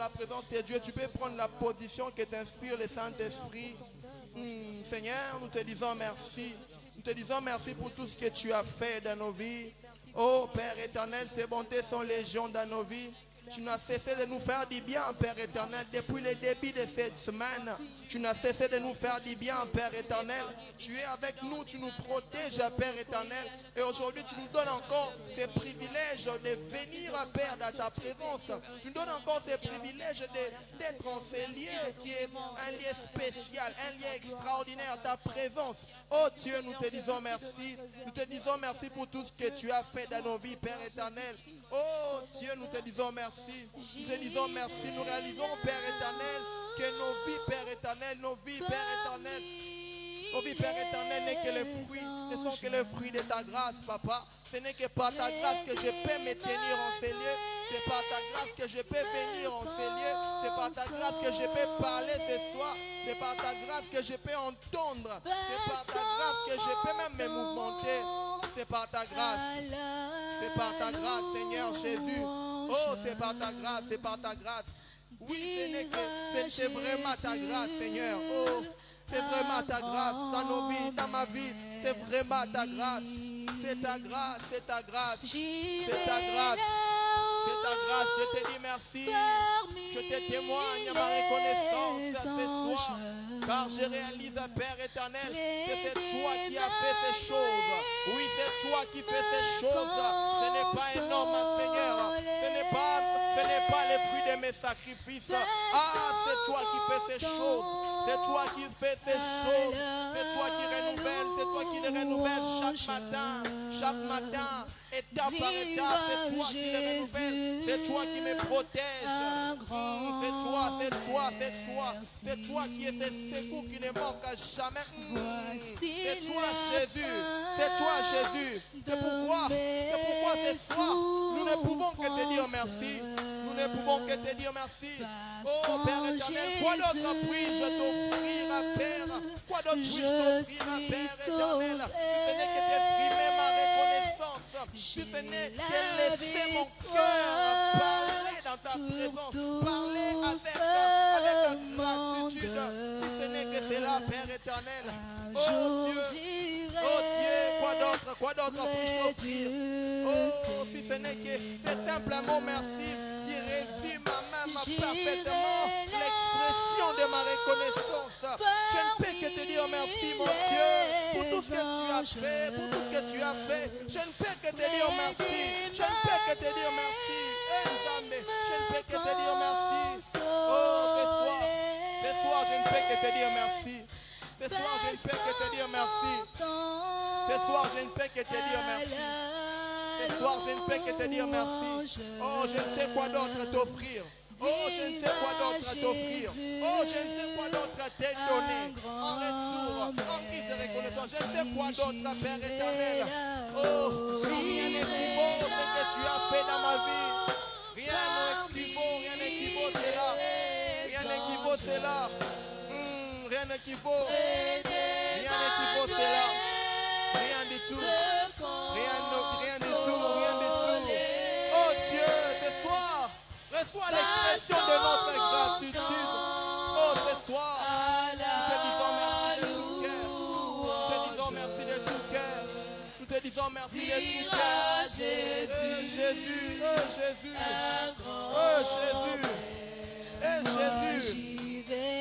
la présence de Dieu, tu peux prendre la position que t'inspire le Saint-Esprit. Seigneur, nous te disons merci. Nous te disons merci pour tout ce que tu as fait dans nos vies. Oh Père éternel, tes bontés sont légion dans nos vies. Tu n'as cessé de nous faire du bien, Père éternel, depuis le début de cette semaine. Tu n'as cessé de nous faire du bien, Père éternel. Tu es avec nous, tu nous protèges, Père éternel. Et aujourd'hui, tu nous donnes encore ces privilèges de venir, Père, dans ta présence. Tu nous donnes encore ces privilèges d'être en ce lieu qui est un lieu spécial, un lieu extraordinaire, ta présence. Oh Dieu, nous te disons merci. Nous te disons merci pour tout ce que tu as fait dans nos vies, Père éternel. Oh Dieu, nous te disons merci. Nous te disons merci. Nous réalisons, Père éternel, que nos vies, Père éternel, nos vies, Père éternel, nos vies, Père éternel, n'est que les fruits, ne sont que les fruits de ta grâce, Papa. Ce n'est que par ta grâce que je peux me tenir en ces lieux. C'est par ta grâce que je peux venir en ces lieux. C'est par ta grâce que je peux parler ce soir. C'est par ta grâce que je peux entendre. C'est par ta grâce que je peux même me mouvementer. C'est par ta grâce. C'est par ta grâce, Seigneur Jésus. Oh, c'est par ta grâce, c'est par ta grâce. Oui, c'est vraiment ta grâce, Seigneur. Oh, c'est vraiment ta grâce dans nos vies, dans ma vie. C'est vraiment ta grâce. C'est ta grâce, c'est ta grâce. C'est ta grâce. C'est ta grâce. Je te dis merci. Je te témoigne ma reconnaissance ce soir. Car je réalise, Père éternel, que c'est toi qui as fait ces choses. Oui, c'est toi qui fais ces choses. Ce n'est pas énorme, Seigneur. Ce n'est pas le fruit de mes sacrifices. Ah, c'est toi qui fais ces choses. C'est toi qui fais ces choses. C'est toi qui renouvelle. C'est toi qui les renouvelle chaque matin. Chaque matin. Étape par étape, c'est toi qui les renouvelle, c'est toi qui me protège. C'est toi, c'est toi, c'est toi. C'est toi qui es ce secours qui ne manque à jamais. C'est toi Jésus, c'est toi Jésus. C'est pourquoi ce soir, nous ne pouvons que te dire merci. Nous ne pouvons que te dire merci. Oh Père éternel, quoi d'autre puis-je t'offrir, Père? Quoi d'autre puis-je t'offrir, Père éternel? Ce n'est que d'exprimer ma reconnaissance. Si ce n'est que laisser mon cœur parler dans ta présence, parler avec la gratitude. Si ce n'est que cela, Père éternel. Oh Dieu, quoi d'autre puis-je t'offrir? Oh, si ce n'est que c'est simplement merci qui résume même parfaitement l'expression de ma reconnaissance. Je ne peux que te dire merci, mon Dieu, pour tout ce que tu as fait, pour tout ce que tu as fait. Je ne peux que te dire merci. Je ne peux que te dire merci. Je ne peux que te dire merci. Oh, ce soir, je ne peux que te dire merci. Ce soir, je ne peux que te dire merci. Ce soir, je ne peux que te dire merci. Ce soir, je ne peux que te dire merci. Oh, je ne sais quoi d'autre t'offrir. Oh, je ne sais quoi d'autre t'offrir. Oh, je ne sais quoi d'autre te donner. En retour, en guise de reconnaissance, je ne sais quoi d'autre, Père éternel. Oh, rien n'équivaut ce que tu as fait dans ma vie. Rien n'équivaut cela. Rien n'équivaut cela. Rien n'équivaut. Rien n'équivaut cela. Rien du tout. Rien du tout. Rien du tout. Oh Dieu, ce soir, reçois l'expression de notre gratitude. Oh, ce soir, nous te disons merci de tout cœur. Nous te disons merci de tout cœur. Jésus, oh Jésus, oh Jésus, oh Jésus, Jésus, Jésus.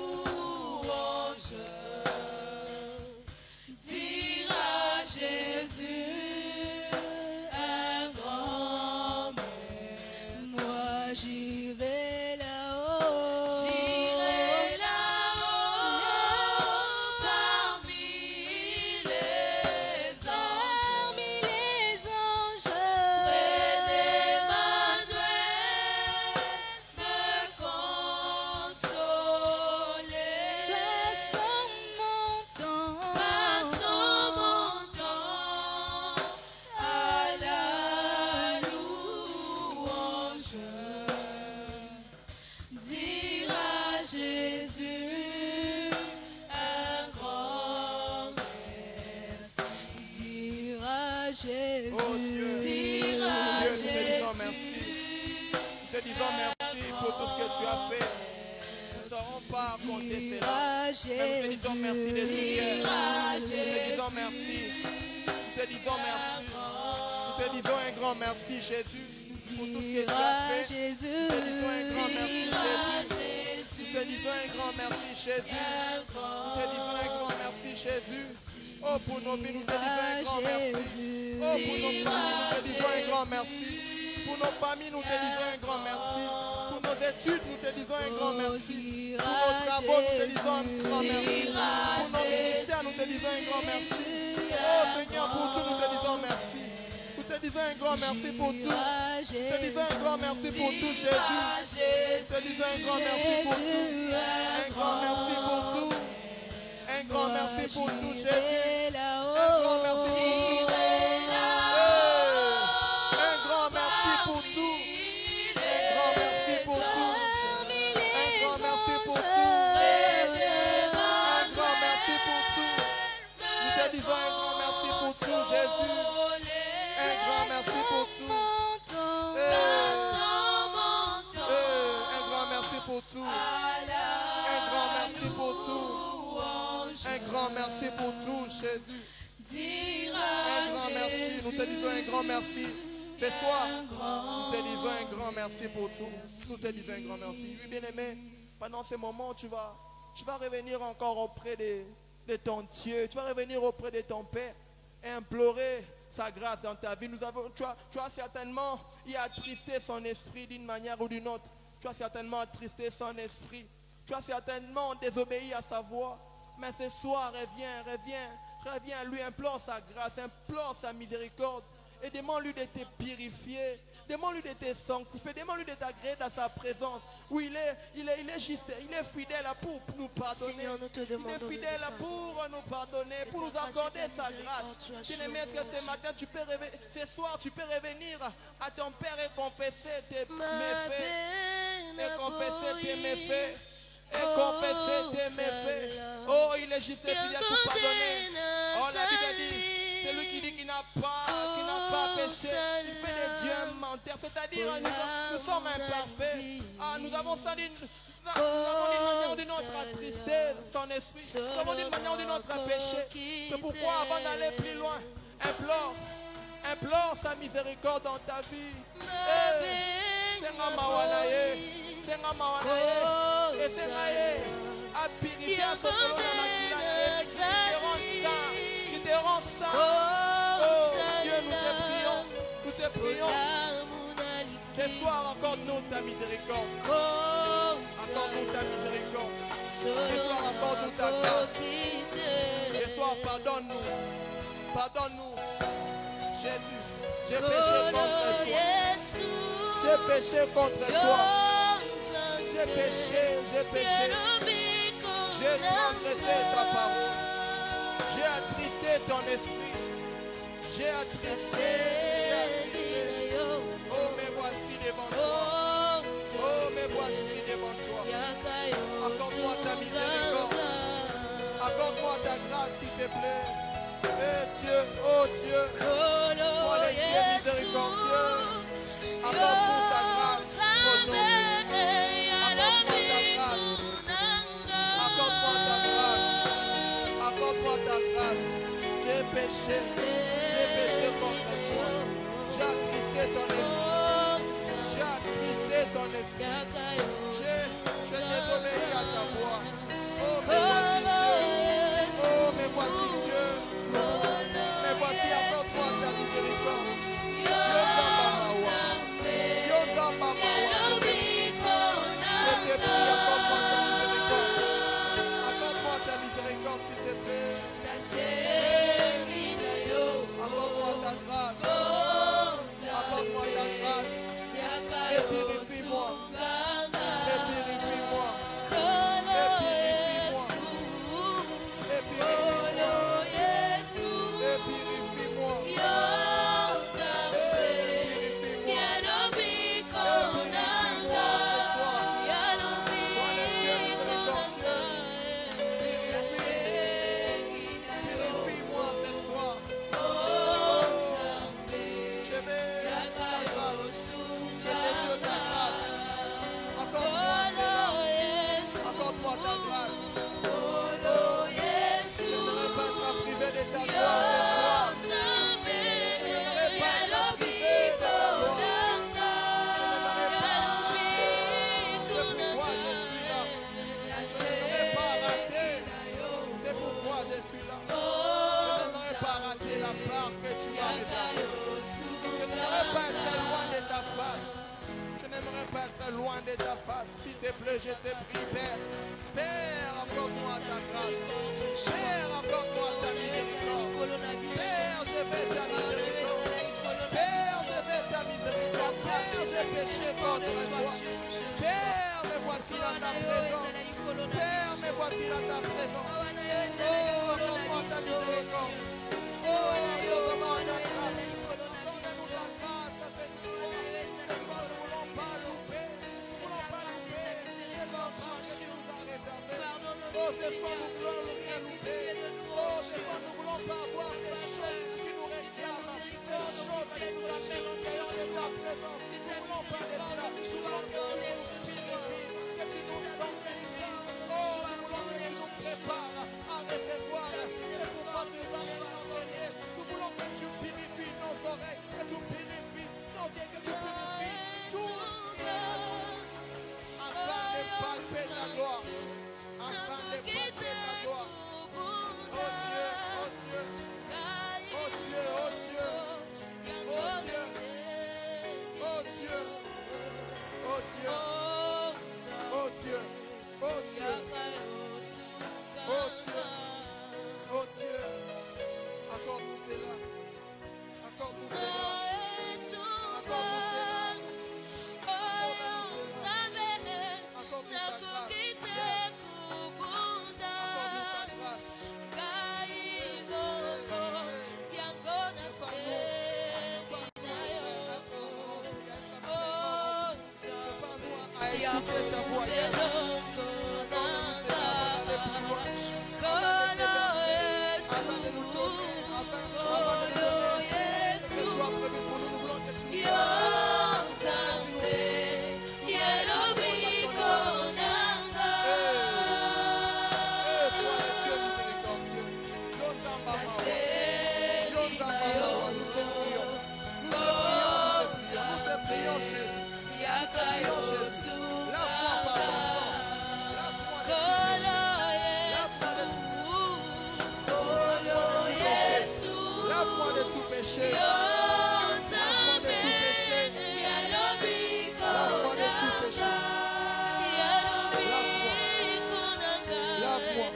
Alléluia. disons merci pour tout ce que tu as fait. Nous ne saurons pas compter cela. Mais nous te disons merci de tout cœur. Nous te disons merci. Nous te disons merci. Nous te disons un grand merci, Jésus, pour tout ce que tu as fait. Nous te disons un grand merci, Jésus. Nous te disons un grand merci, Jésus. Nous te disons un grand merci, Jésus. Oh, pour nos vies, nous te disons un grand merci. Oh, pour nos familles, nous te disons un grand merci. Pour nos familles, nous te disons un grand merci. Pour nos études, nous te disons un grand merci. Pour nos travaux, nous te disons un grand merci. Pour nos ministères, nous te disons un grand merci. Oh Seigneur, pour tout, nous te disons merci. Nous te disons un grand merci pour tout. Nous te disons un grand merci pour tout, Jésus. Nous te disons un grand merci pour tout. Un grand merci pour tout. Un grand merci pour tout, Jésus. Un grand merci pour tout. Un grand merci pour tout. Un grand merci pour tout. Un grand merci pour tout. Un grand merci pour tout. Nous te disons un grand merci pour tout, Jésus. Un grand merci pour tout. Un grand merci pour tout. Un grand merci pour tout. Un grand merci pour tout, Jésus. Un grand merci. Nous te disons un grand merci. Ce soir, nous te disons un grand merci pour tout. Nous te disons un grand merci. Oui, bien-aimé, pendant ce moment, tu vas revenir encore auprès de ton Dieu. Tu vas revenir auprès de ton Père et implorer sa grâce dans ta vie. Tu as certainement attristé son esprit d'une manière ou d'une autre. Tu as certainement attristé son esprit. Tu as certainement désobéi à sa voix. Mais ce soir, reviens, lui implore sa grâce, implore sa miséricorde et demande-lui de te purifier, demande-lui de te sanctifier, demande-lui de t'agréer dans sa présence. Où il est juste, il est fidèle pour nous pardonner. Seigneur, nous te demandons, il est fidèle pour nous pardonner, pour nous accorder sa grâce. Bien-aimé, est-ce que ce matin, ce soir, tu peux revenir à ton Père et confesser tes méfaits, et confesser tes méfaits. Et confesser tes méfaits. Oh, il est juste et fidèle pour pardonner. Oh, la Bible dit, c'est lui qui dit qu'il n'a pas péché. Il fait des dieux menteurs. C'est-à-dire, nous sommes imparfaits. Nous avons d'une manière ou d'une autre attristé son esprit. Nous avons d'une manière ou d'une autre péché. C'est pourquoi, avant d'aller plus loin, implore sa miséricorde dans ta vie. À purifier ce que l'on qui te rend saint. Oh Dieu, nous te prions. Ce soir, accorde-nous ta miséricorde. Accorde-nous ta miséricorde. Ce soir, accorde-nous ta grâce. Ce soir, pardonne-nous. Pardonne-nous. Jésus, j'ai péché contre toi. J'ai péché contre toi. J'ai péché. J'ai transgressé ta parole. J'ai attristé ton esprit. J'ai attristé. Oh, mais voici devant toi. Oh, mais voici devant toi. Accorde-moi ta miséricorde. Accorde-moi ta grâce, s'il te plaît. Dieu, oh Dieu, toi les dieux miséricordieux, accorde-nous ta grâce aujourd'hui. Accorde-moi ta grâce. Accorde-moi ta grâce. Accorde-moi ta grâce. J'ai péché contre toi. J'ai attristé ton esprit. J'ai désobéi à ta voix. Oh, mais voici Dieu. Oh, mais voici Dieu. pas être loin de ta face. S'il te plaît, je te prie, Père. Père, accorde-moi ta grâce. Père, accorde-moi ta miséricorde. Père, je veux ta miséricorde. Père, je veux ta miséricorde. Père, j'ai péché contre toi. Père, me voici dans ta présence. Père, me voici dans ta présence. Oh, accorde-moi ta miséricorde. Oh, accorde-moi ta grâce. Accorde-nous ta grâce, Seigneur. Cette fois, nous ne voulons pas louper. Nous ne voulons pas louper. C'est la grâce que tu nous as réservée. Oh, cette fois, nous voulons rien louper. Oh, cette fois, nous ne voulons pas avoir des choses qui nous réclament. Des choses qui nous amènent en dehors de ta présence. Nous ne voulons pas de cela. Nous voulons que tu nous purifies, que tu nous sanctifies. Oh, nous voulons que tu nous prépares à recevoir. C'est pourquoi tu nous as enseigné. Nous voulons que tu purifies nos oreilles, que tu purifies nos pieds, que tu purifies tout afin de palper ta gloire. Afin de palper ta gloire. Oh Dieu, oh Dieu. Oh Dieu, oh Dieu. Oh Dieu. Oh Dieu. Oh Dieu. Oh Dieu. Oh Dieu. Oh Dieu. Oh Dieu. Accorde-nous cela. Accorde-nous cela. Accorde-nous cela. Accorde-nous ta grâce. Accorde-nous ta grâce. Écoutez ta voix. Accorde-nous cela afin d'aller plus loin. Afin de nous donner. Afin de nous donner ce que tu as prévu pour nous. Nous voulons que tu nous lave-moi de tout péché. Lave-moi de tout péché. Lave-moi de tout péché. Lave-moi.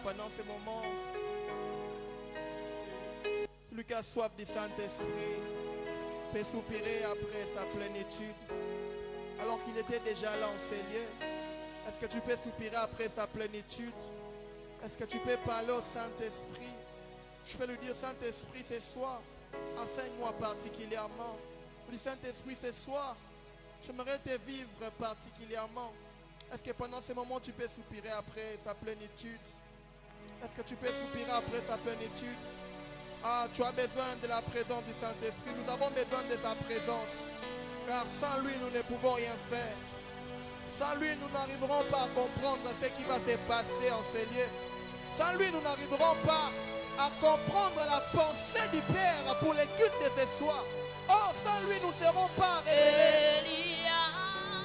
Pendant ce moment, celui qui a soif du Saint-Esprit peut soupirer après sa plénitude, alors qu'il était déjà là en ces lieux. Est-ce que tu peux soupirer après sa plénitude? Est-ce que tu peux parler au Saint-Esprit? Je peux lui dire, Saint-Esprit, ce soir, enseigne-moi particulièrement. Je dis, Saint-Esprit, ce soir, J'aimerais te vivre particulièrement. Est-ce que pendant ce moment tu peux soupirer après sa plénitude? Est-ce que tu peux soupirer après sa plénitude? Ah, tu as besoin de la présence du Saint-Esprit. Nous avons besoin de sa présence. Car sans lui, nous ne pouvons rien faire. Sans lui, nous n'arriverons pas à comprendre ce qui va se passer en ces lieux. Sans lui, nous n'arriverons pas à comprendre la pensée du Père pour les cultes de ce soir. Oh, sans lui, nous ne serons pas révélés.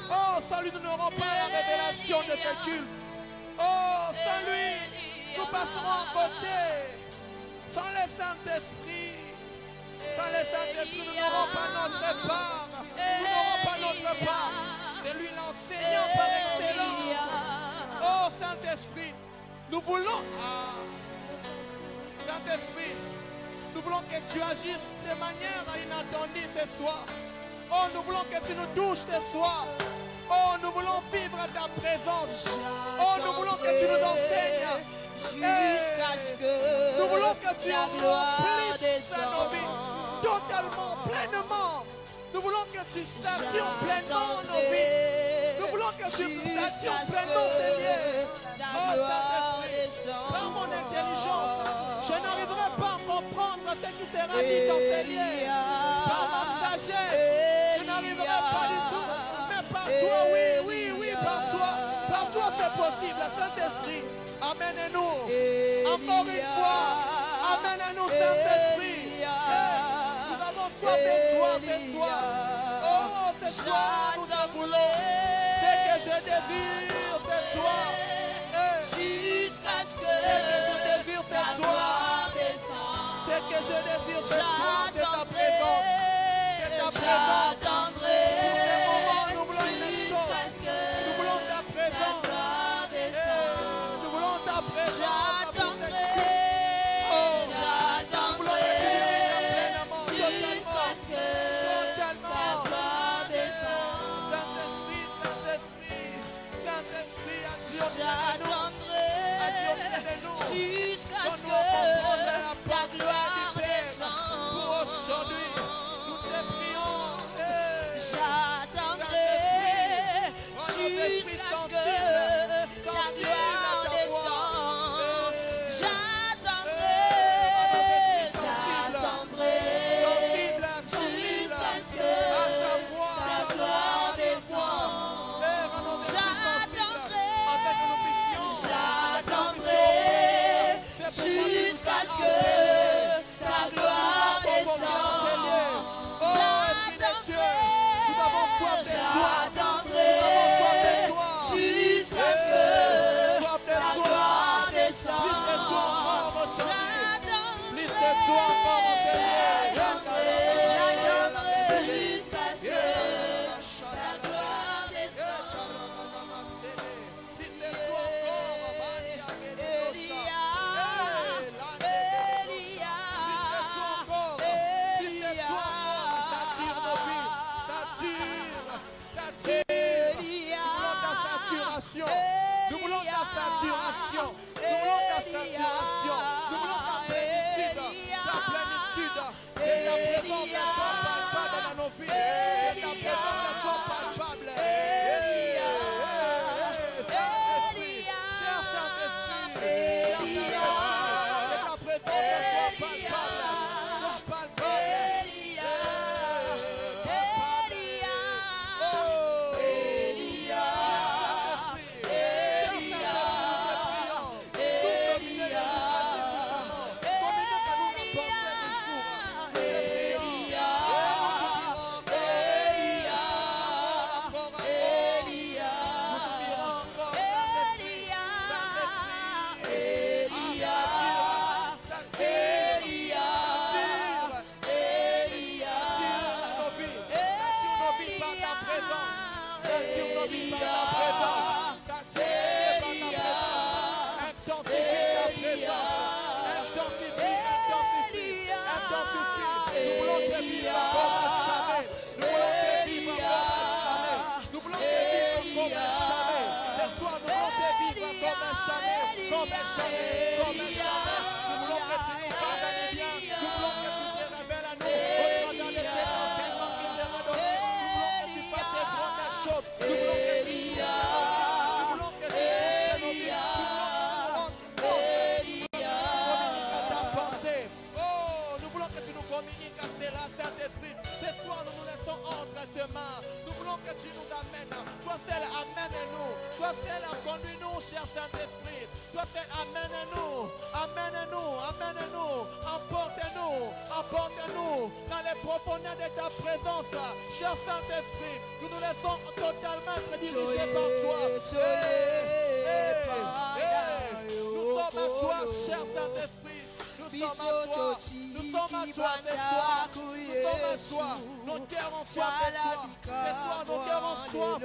Oh, sans lui, nous n'aurons pas la révélation de ce culte. Oh, sans lui, nous passerons à côté. Sans le Saint-Esprit, nous n'aurons pas notre part. Nous n'aurons pas notre part. C'est lui l'enseignant par excellence. Oh Saint-Esprit, nous voulons, Saint-Esprit, nous voulons que tu agisses de manière inattendue ce soir. Oh, nous voulons que tu nous touches ce soir. Oh, nous voulons vivre ta présence. Oh, nous voulons que tu nous enseignes. Jusqu'à ce que nous voulons que tu la gloire remplisses nos vies descende. totalement, pleinement. Nous voulons que tu satures pleinement nos vies. Nous voulons que tu satures pleinement ces lieux. Oh Saint-Esprit, par mon intelligence, je n'arriverai pas à comprendre ce qui sera dit dans ces lieux. Par ma sagesse, je n'arriverai pas du tout. Mais par toi, oui, par toi. Par toi c'est possible, Saint-Esprit. Amène-nous. Encore une fois, amène-nous, Saint-Esprit. Nous avons soif de toi ce soir. Oh, ce soir, nous te voulons. C'est que je désire ce soir. Jusqu'à ce que je désire ta gloire descende. C'est que je désire ce soir, c'est ta présence. C'est ta présence. J'attendrai. Pour ces moments, nous voulons une chose. Nous voulons ta présence. Nous voulons ta présence. J'attendrai. Nous voulons que tu viennes pleinement, Jusqu'à ce que ta gloire descende. Saint-Esprit, Saint-Esprit, J'attendrai jusqu'à ce que ta gloire descende. pour aujourd'hui, nous te prions. J'attendrai jusqu'à ce que ta gloire descende. J'attendrai jusqu'à ce que ta gloire descende. J'attendrai jusqu'à ce que ta gloire descende. J'attendrai jusqu'à ce que ta gloire descende. J'attendrai jusqu'à ce que ta gloire descende. Nous voulons ta saturation. Nous voulons ta saturation. Nous voulons ta plénitude. Ta plénitude. Et ta présence soit palpable dans nos vies. Et ta présence soit palpable. Saint-Esprit, cher Saint-Esprit, que ta présence soit palpable. Soit palpable. que tu nous amènes. Toi seul amène-nous. Toi seul conduis-nous, cher Saint-Esprit. Toi seul amène-nous. Amène-nous. Amène-nous. Emporte-nous. Emporte-nous dans les profondeurs de ta présence. Cher Saint-Esprit, nous nous laissons totalement être dirigés par toi. Nous sommes à toi, cher Saint-Esprit. Nous sommes à toi. Nous sommes à toi ce soir. Nous sommes à toi. Nos cœurs ont soif de toi. Ce soir, nos cœurs ont soif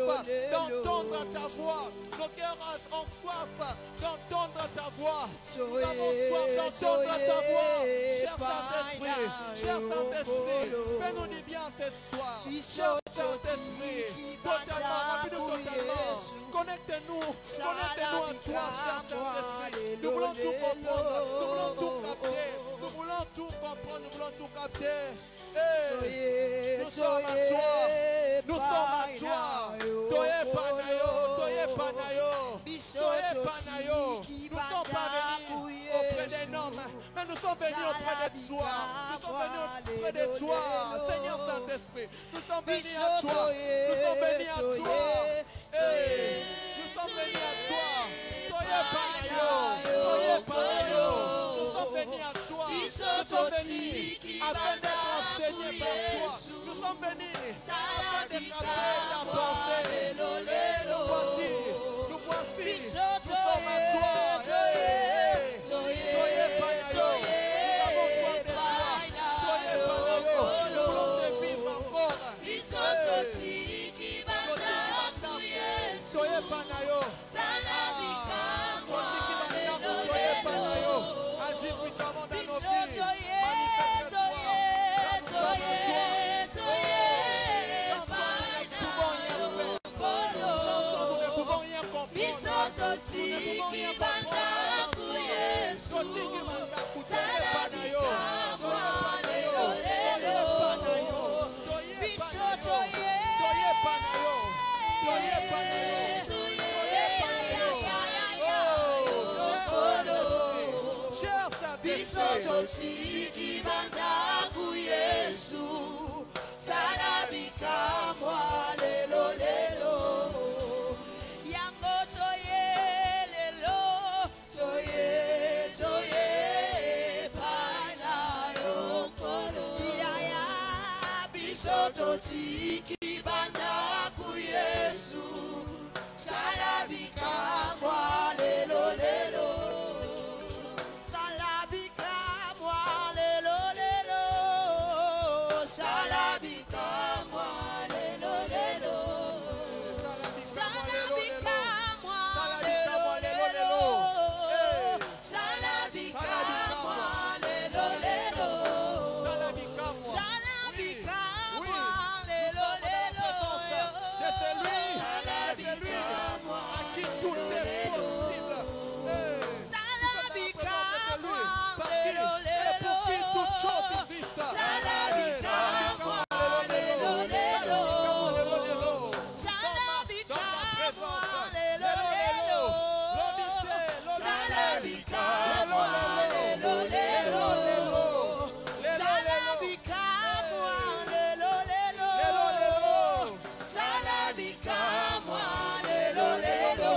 d'entendre ta voix. Nos cœurs ont soif d'entendre ta voix. Nous avons soif d'entendre ta voix. Cher Saint-Esprit, cher Saint-Esprit, fais-nous du bien ce soir. Cher Saint-Esprit, totalement, remplis-nous totalement. Connectez-nous à toi, cher Saint-Esprit. Nous voulons tout comprendre. Nous voulons tout capter. Nous voulons tout comprendre, nous voulons tout capter. Nous sommes à toi. Nous sommes à toi. Toye Panayo, Toye Panayo, Toye Panayo. Nous sommes pas venus auprès des hommes, mais nous sommes venus auprès de toi. Nous sommes venus auprès de toi, Seigneur Saint-Esprit. Nous sommes venus à toi. Nous sommes venus à toi. Nous sommes venus à toi. Toye Panayo, Toye Panayo. Nous sommes venus à toi. Nous sommes venus afin d'être enseignés par toi. Nous sommes venus afin d'être appelés ta pensée. Nous voici. Nous voici. Nous sommes à toi. Toye Panayo. Nous avons soif de toi. Toye Panayo. Nous voulons te vivre encore. Toye Panayo. Toye Panayo. Agis puissamment dans nos vies. Tiki banda ku Yesu salabika mwa lelo lelo salabika mwa lelo lelo salabika mwa lelo lelo salabika mwa lelo lelo salabika mwa lelo lelo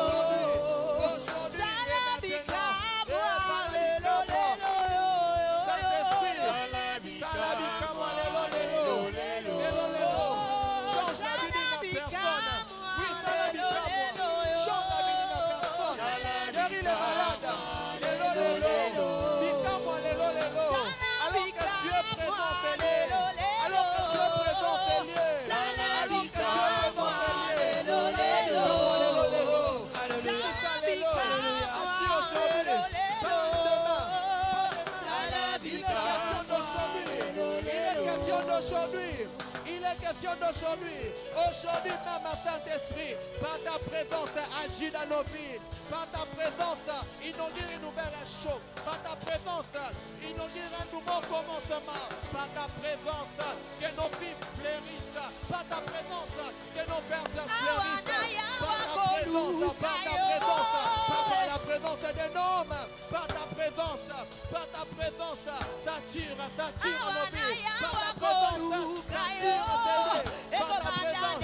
Il est question d'aujourd'hui. Aujourd'hui même, Saint-Esprit, par ta présence, agis dans nos vies. Par ta présence, inaugure une nouvelle chose. Par ta présence, inaugure un nouveau commencement. Par ta présence, que nos vies fleurissent. Par ta présence, que nos berges fleurissent. Par ta présence, par la présence d'un homme. Par ta présence, s'attire nos vies. Par ta présence, s'attire tes vies. Par ta présence,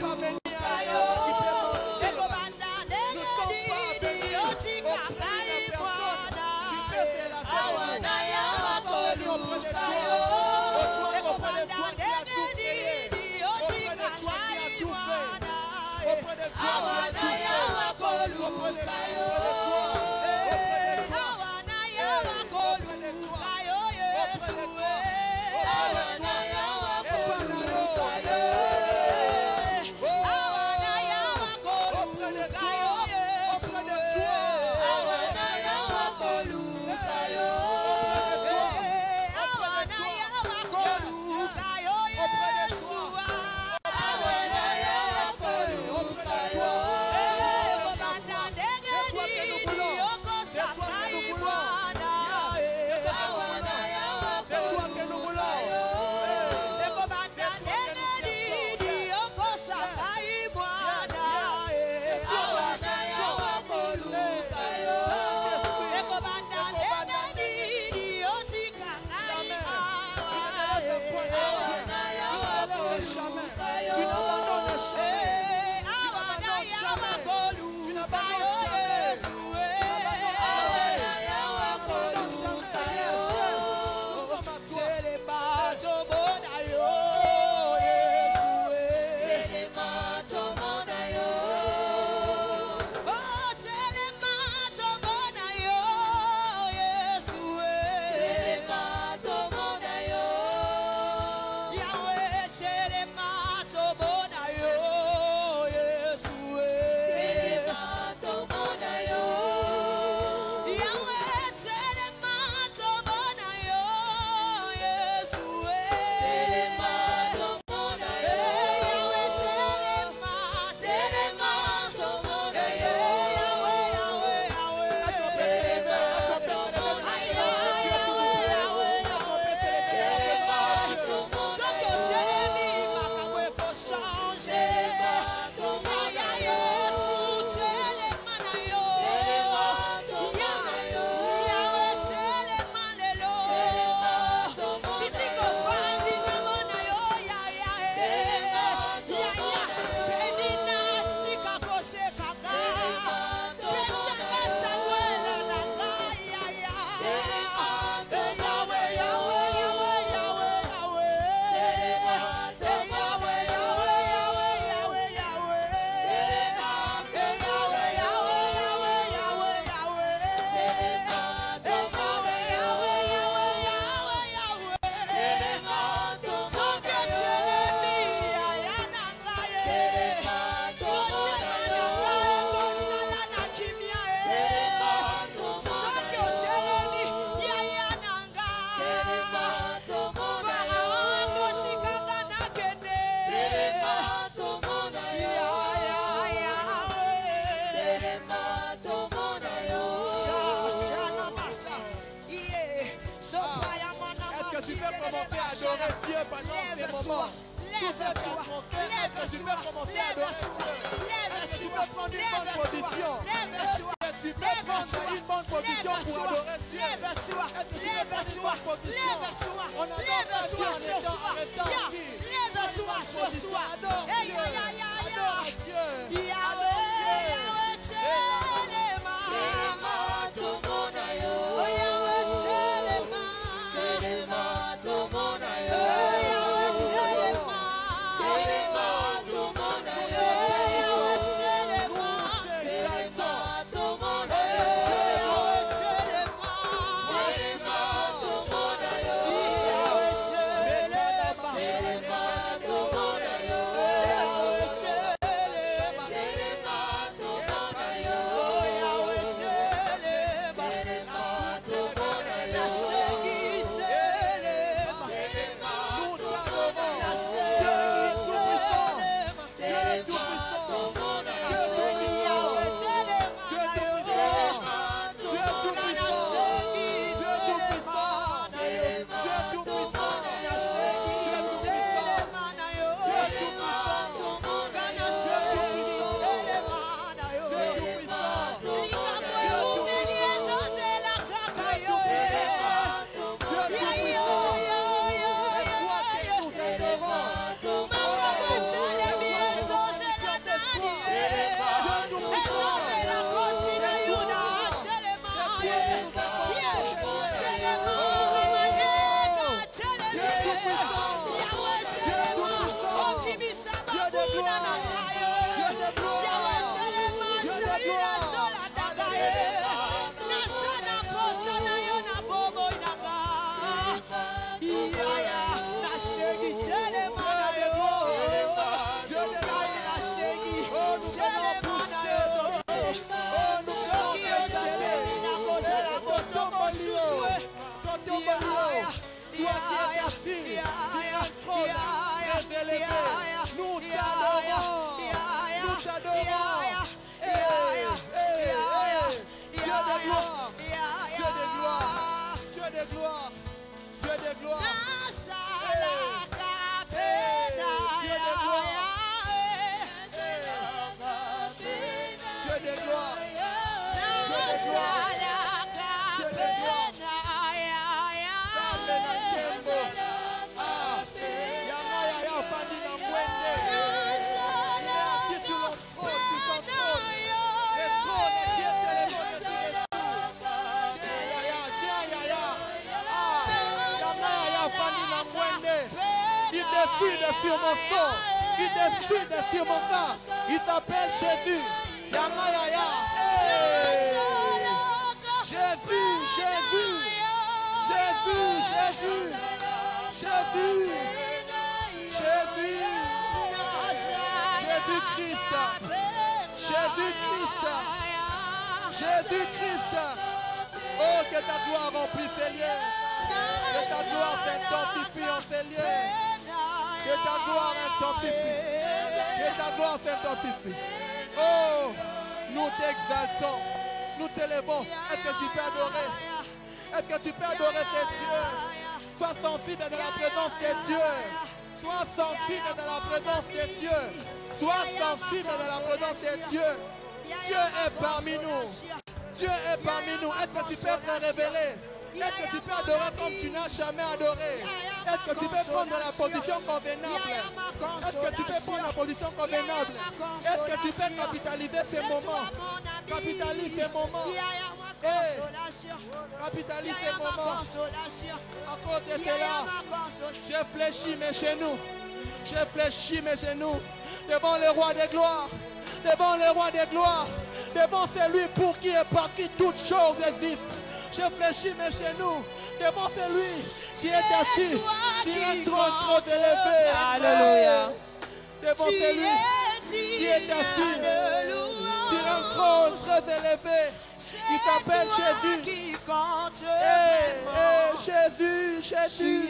pas venir à un homme qui peut mentir. Nous ne sommes pas venus auprès d'une personne qui peut faire la vérité. Nous sommes venus auprès de toi. Auprès de toi qui a tout créé. Auprès de toi qui a tout fait. Auprès de toi qui a tout fait. Auprès de toi. Sur mon sang, il décide sur mon cas. Il s'appelle Jésus. Yama Yaya. Jésus, Jésus, Jésus, Jésus, Jésus, Jésus, Jésus-Christ, Jésus-Christ, Jésus-Christ. Oh, que ta gloire remplisse ces lieux. Que ta gloire s'intensifie en ces lieux. Que ta gloire intensifie. Que ta gloire s'intensifie. Oh, nous t'exaltons. Nous t'élevons. Est-ce que tu peux adorer? Est-ce que tu peux adorer ces dieux? Sois sensible dans la présence des dieux. Sois sensible dans la présence des dieux. Sois sensible dans la présence des dieux. Dieu est parmi nous. Dieu est parmi nous. Est-ce que tu peux te révéler? Est-ce que tu peux adorer comme tu n'as jamais adoré? Est-ce que tu peux prendre la position convenable? Est-ce que tu peux prendre la position convenable? Est-ce que tu peux capitaliser ces moments? Capitalise ces moments. Capitalise ces moments. À cause de cela, je fléchis mes genoux. Je fléchis mes genoux devant le roi des gloires. Devant le roi des gloires. Devant celui pour qui et par qui toutes choses existent. Je fléchis mes genoux devant celui qui est assis sur un trône trop élevé. Alléluia. Devant celui qui est assis sur un trône très élevé. Il s'appelle Jésus. Jésus, Jésus.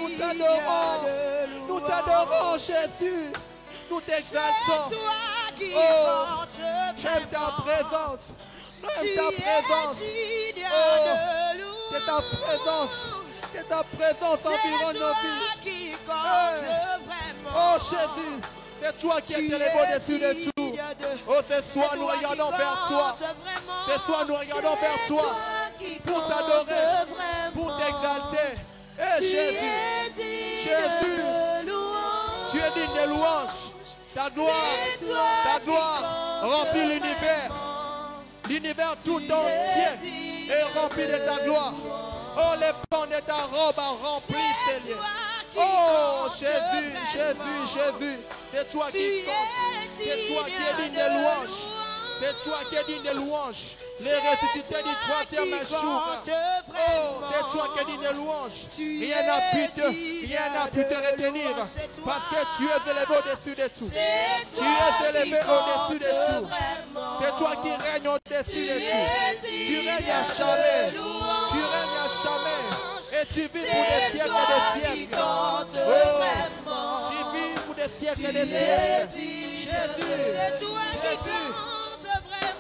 Nous t'adorons. Nous t'adorons, Jésus. Nous t'exaltons. Oh, j'aime ta présence. J'aime ta présence. Oh, que ta présence. Que ta présence environne nos vies. Oh Jésus, c'est toi qui es élevé au-dessus de tout. Oh, ce soir nous regardons vers toi. Ce soir nous regardons vers toi pour t'adorer, pour t'exalter. Eh Jésus, Jésus, tu es digne de louange. Ta gloire remplit l'univers. L'univers tout entier est rempli de ta gloire. Oh, les pans de ta robe ont rempli ces lieux. Oh, Jésus, Jésus, Jésus. C'est toi qui compte. C'est toi qui es digne de louange. C'est toi qui es digne de louange. Les ressuscités du troisième jour. Oh, c'est toi qui es digne de louange. Rien n'a pu te retenir. Parce que tu es élevé au-dessus de tout. Tu es élevé au-dessus de tout. C'est toi qui règnes au-dessus de tout. Tu règnes à jamais. Tu règnes à jamais. Et tu vis pour des siècles et des siècles. Oh, tu vis pour des siècles et des siècles. Jésus, Jésus.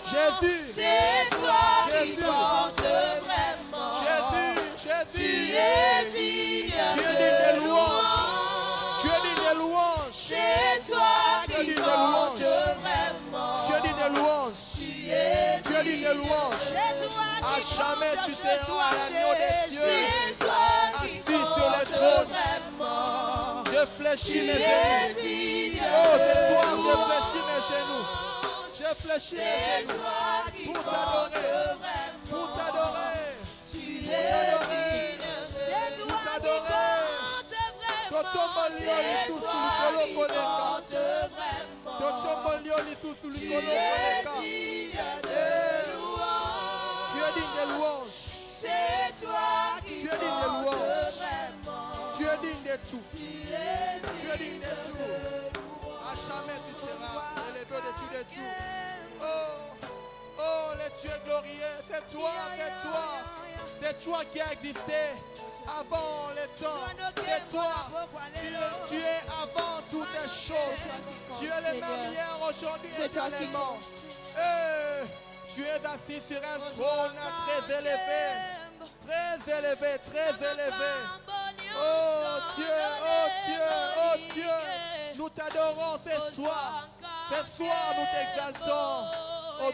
Jésus, c'est toi qui compte vraiment. Jésus, Jésus, tu es digne de louange. Tu es digne de louange. C'est toi qui compte vraiment. Tu es digne de louange. Tu es digne de louange. À jamais tu seras l'agneau des cieux, assis sur le trône. Je fléchis mes genoux. Oh, c'est toi, je fléchis mes genoux. Je fléchis mes genoux pour t'adorer, pour t'adorer, pour t'adorer, pour t'adorer. C'est toi qui portes vraiment. Tu es digne de louange. Tu es digne de louange. C'est toi qui Tu es digne de portes louange. vraiment. Tu es digne de tout. Tu es Tu es digne de tout. À jamais tu seras élevé au-dessus de tout. Oh, le Dieu glorieux, c'est toi, c'est toi. C'est toi qui as existé avant les temps. C'est toi. Tu es avant toutes les choses. Tu es le même hier, aujourd'hui et éternellement. Tu es assis sur un trône très élevé. Très élevé, très élevé. Oh Dieu, oh Dieu, oh Dieu. Nous t'adorons ce soir. Ce soir, nous t'exaltons. Oh,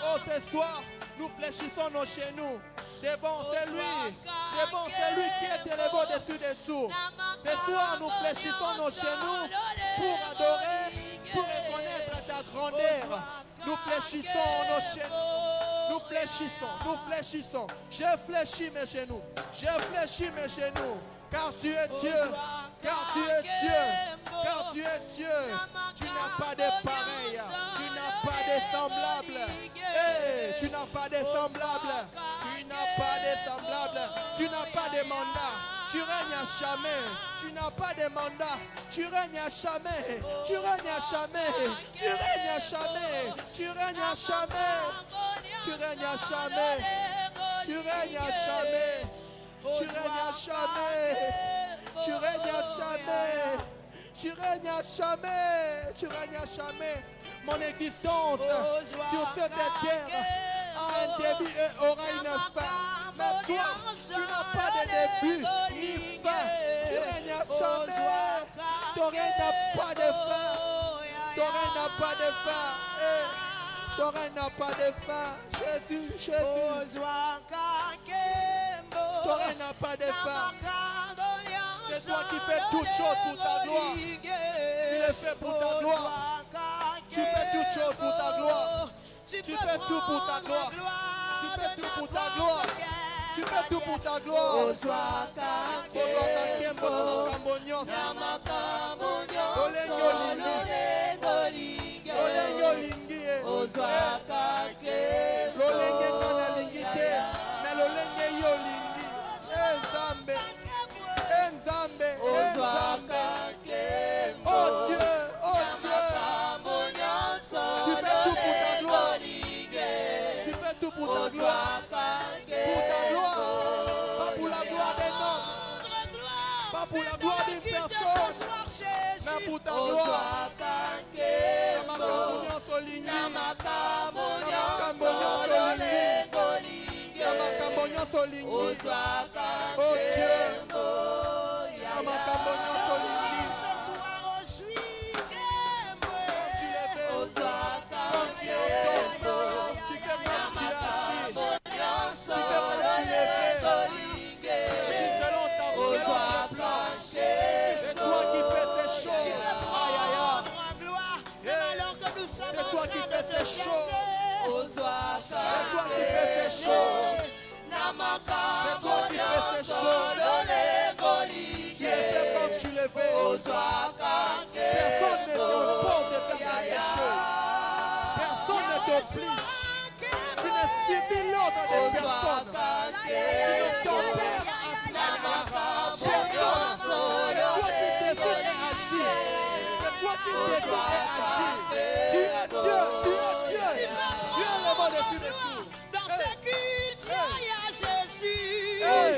oh, ce soir, nous fléchissons nos genoux. C'est bon, c'est lui qui est élevé au-dessus de tout. Ce soir, nous fléchissons nos genoux pour adorer, pour reconnaître ta grandeur. Nous fléchissons nos genoux. Nous fléchissons, nous fléchissons. Je fléchis mes genoux. Je fléchis mes genoux. Car tu es Dieu. Car tu es Dieu. Car tu es Dieu. Tu n'as pas de pareil. Tu n'as pas de semblable. Hey, tu n'as pas de semblable. Tu n'as pas de semblable. Tu n'as pas de mandat. Tu règnes à jamais. Tu n'as pas de mandat. Tu règnes à jamais. Tu règnes à jamais. Tu règnes à jamais. Tu règnes à jamais. Tu règnes à jamais. Tu règnes à jamais. Tu règnes à jamais. Tu règnes à jamais. Tu règnes à jamais. Tu règnes à jamais. Mon existence sur cette terre a un début et aura une fin. Mais toi, tu n'as pas de début ni fin. Tu règnes à jamais. Ton règne n'a pas de fin. Ton règne n'a pas de fin. Ton règne n'a pas de fin. Jésus, Jésus. Ton règne n'a pas de fin. C'est toi qui fais toutes choses pour ta gloire. Tu le fais pour ta gloire. Tu fais toutes choses pour ta gloire. Tu fais tout pour ta gloire. Tu fais tout pour ta gloire. Tu fais tout pour ta gloire. Oh Dieu, oh Dieu. Tu fais tout pour ta gloire. Tu fais tout pour ta gloire. Pour ta gloire. Pas pour la gloire des hommes. Pas pour la gloire d'une personne. Mais pour ta gloire. Oh Dieu. Tu le fais. Personne ne t'impose de faire quelque chose. Personne ne t'oblige. Tu ne subis l'ordre de personne. Tu ne t'opères à personne. C'est toi qui décides et agis. C'est toi qui décides et agis. Tu es Dieu. Tu es Dieu. Tu es le bon dessus de tout. Dans ce culte, il y a Jésus. Oh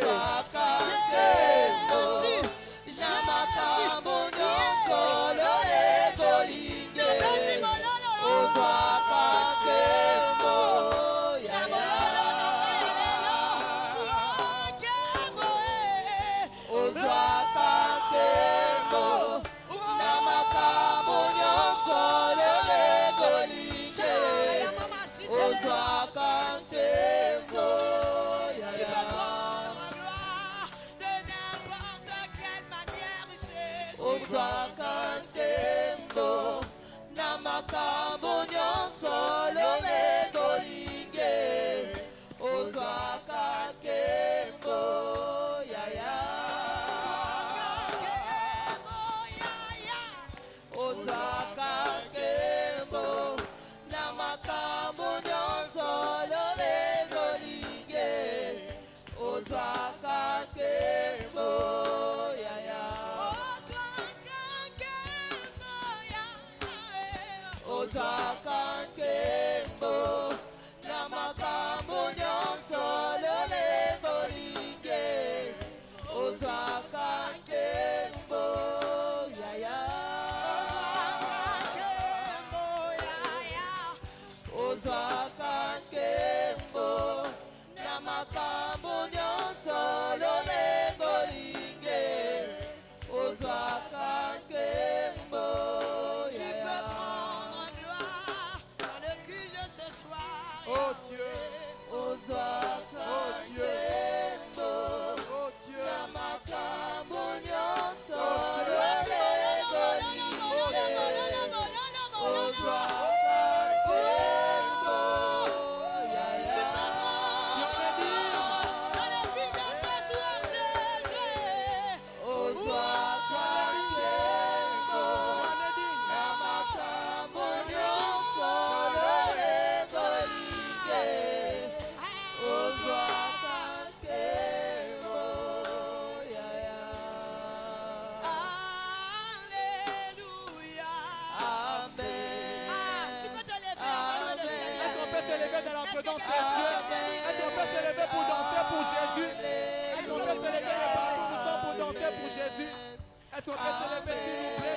Est-ce qu'on peut se lever,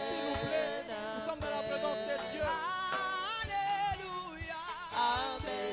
s'il vous plaît? Nous sommes dans la présence de Dieu. Alléluia. Amen.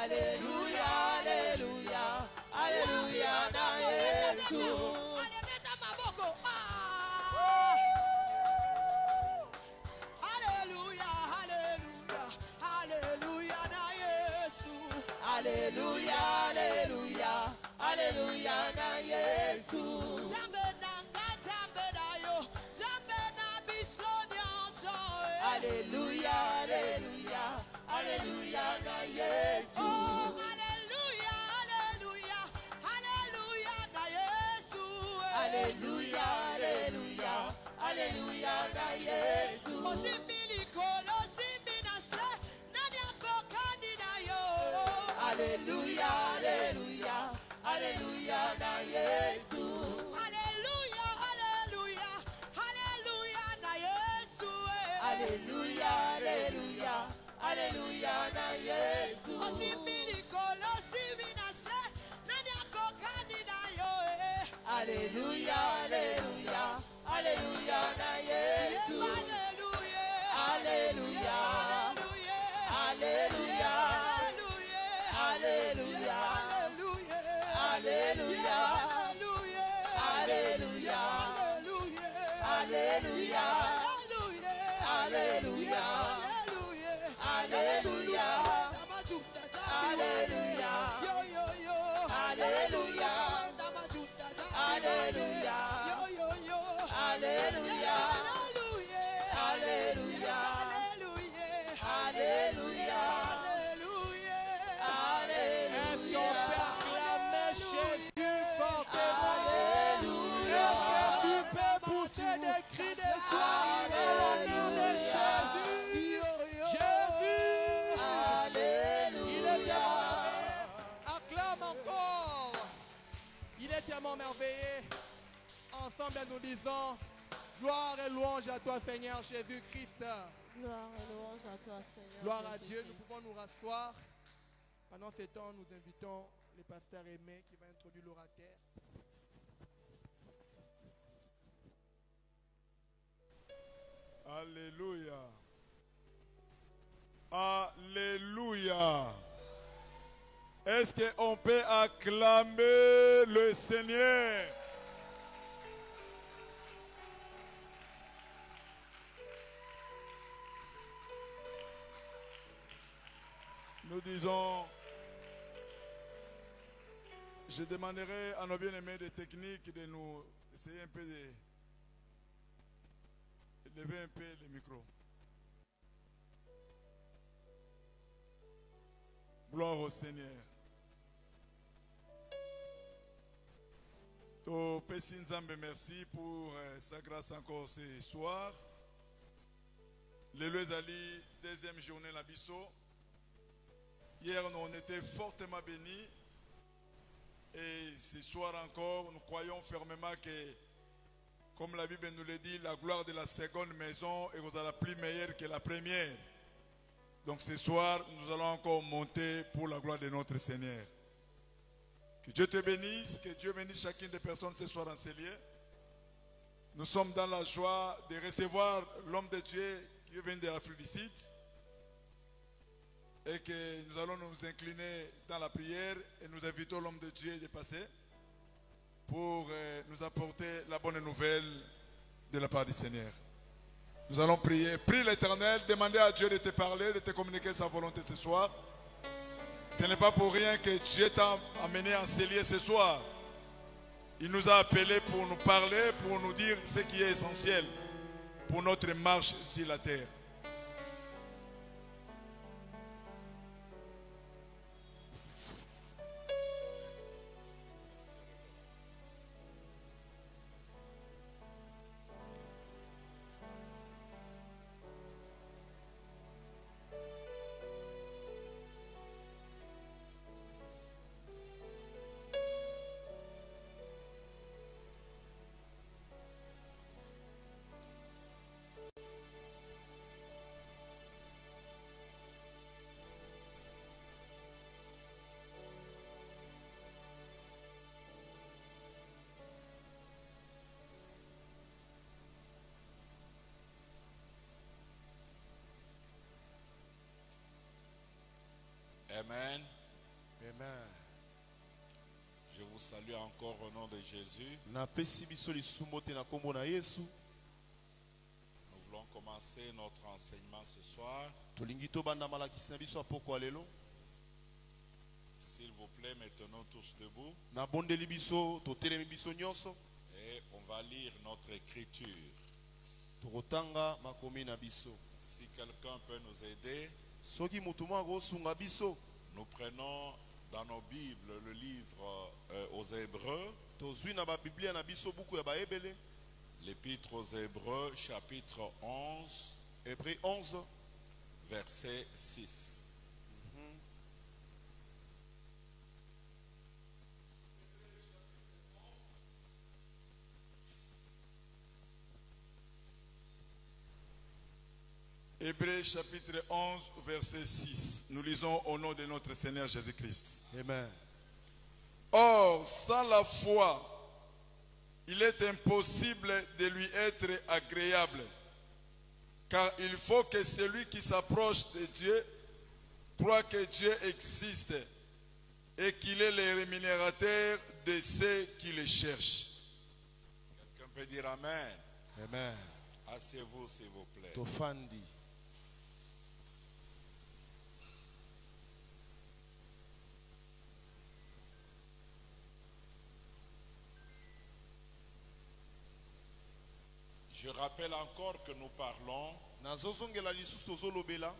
Alléluia, Alléluia, Alléluia, na Yesu. Alléluia, Alléluia, Alléluia, na Yesu. Alléluia, Alléluia, Alléluia, na Yesu. Zambe nanga, zambe na yo, zambe na biso nyonso. Alléluia, Alléluia, Alléluia, na Yesu. Oh, Alléluia, Alléluia, Alléluia, na Yesu. Alléluia, Alléluia, Alléluia, na Yesu. Osimbili kolo, simbina se, nani akokani na yo. Alléluia, Alléluia, Alléluia, na Yesu. Alléluia, Alléluia, Alléluia, na Yesu. Alléluia, Alléluia, Alléluia, na Yesu. Osimbili kolo, simbina se, nani akokani na yo. Alléluia, Alléluia, Alléluia, na Yesu. Alléluia, Alléluia, Alléluia, Alléluia, Alléluia, Alléluia, Alléluia, Alléluia, Alléluia, Alléluia, Alléluia, Alléluia, Alléluia, Alléluia, Alléluia, Est-ce qu'on peut acclamer Jésus fortement? Est-ce que tu peux pousser des cris de joie à l'honneur de Jésus? Jésus! Il est tellement merveilleux. Acclame encore. Il est tellement merveilleux. Ensemble, nous disons gloire et louange à toi, Seigneur Jésus-Christ. Gloire et louange à toi, Seigneur. Gloire à Jésus Dieu. Nous Christ. pouvons nous rasseoir. Pendant ce temps, nous invitons le pasteur Aimé qui va introduire l'orateur. Alléluia. Alléluia. Est-ce qu'on peut acclamer le Seigneur? Nous disons, je demanderai à nos bien-aimés des techniques de nous essayer un peu de lever un peu le micro. Gloire au Seigneur. To Pessi Nzambe, merci pour sa grâce encore ce soir. Le Lezali, deuxième journée la Bisso. Hier, on était fortement bénis. Et ce soir encore, nous croyons fermement que, comme la Bible nous le dit, la gloire de la seconde maison est la plus meilleure que la première. Donc ce soir, nous allons encore monter pour la gloire de notre Seigneur. Que Dieu te bénisse, que Dieu bénisse chacune des personnes ce soir en ces lieux. Nous sommes dans la joie de recevoir l'homme de Dieu qui vient de l'Afrique du Sud. Et que nous allons nous incliner dans la prière et nous invitons l'homme de Dieu de passer pour nous apporter la bonne nouvelle de la part du Seigneur. Nous allons prier. Prie l'Éternel, demandez à Dieu de te parler, de te communiquer sa volonté ce soir. Ce n'est pas pour rien que Dieu t'a amené en ces lieux ce soir. Il nous a appelés pour nous parler, pour nous dire ce qui est essentiel pour notre marche sur la terre. Amen. Amen. Je vous salue encore au nom de Jésus. Na pesi biso lisumu te na kombo na Yesu. Nous voulons commencer notre enseignement ce soir. Tolingi to banda malakisi na biso apoko alelo. S'il vous plaît, maintenant tous debout. Na bondeli biso to telemi biso nyonso. Et on va lire notre écriture. Tokotanga makomi na biso. Si quelqu'un peut nous aider, Soki mutu mwa kosunga biso. nous prenons dans nos Bibles le livre aux Hébreux, Tozwi na ba Biblia na biso buku ya ba ebele. l'épître aux Hébreux, chapitre 11, Hébreux 11 verset 6. Hébreux chapitre 11, verset 6. Nous lisons au nom de notre Seigneur Jésus-Christ. Amen. Or, sans la foi, il est impossible de lui être agréable. Car il faut que celui qui s'approche de Dieu croit que Dieu existe et qu'il est le rémunérateur de ceux qui le cherchent. Quelqu'un peut dire Amen. Amen. Asseyez-vous s'il vous plaît. Tofandi. Je rappelle encore que nous parlons Nazozongela lisusu tozolobela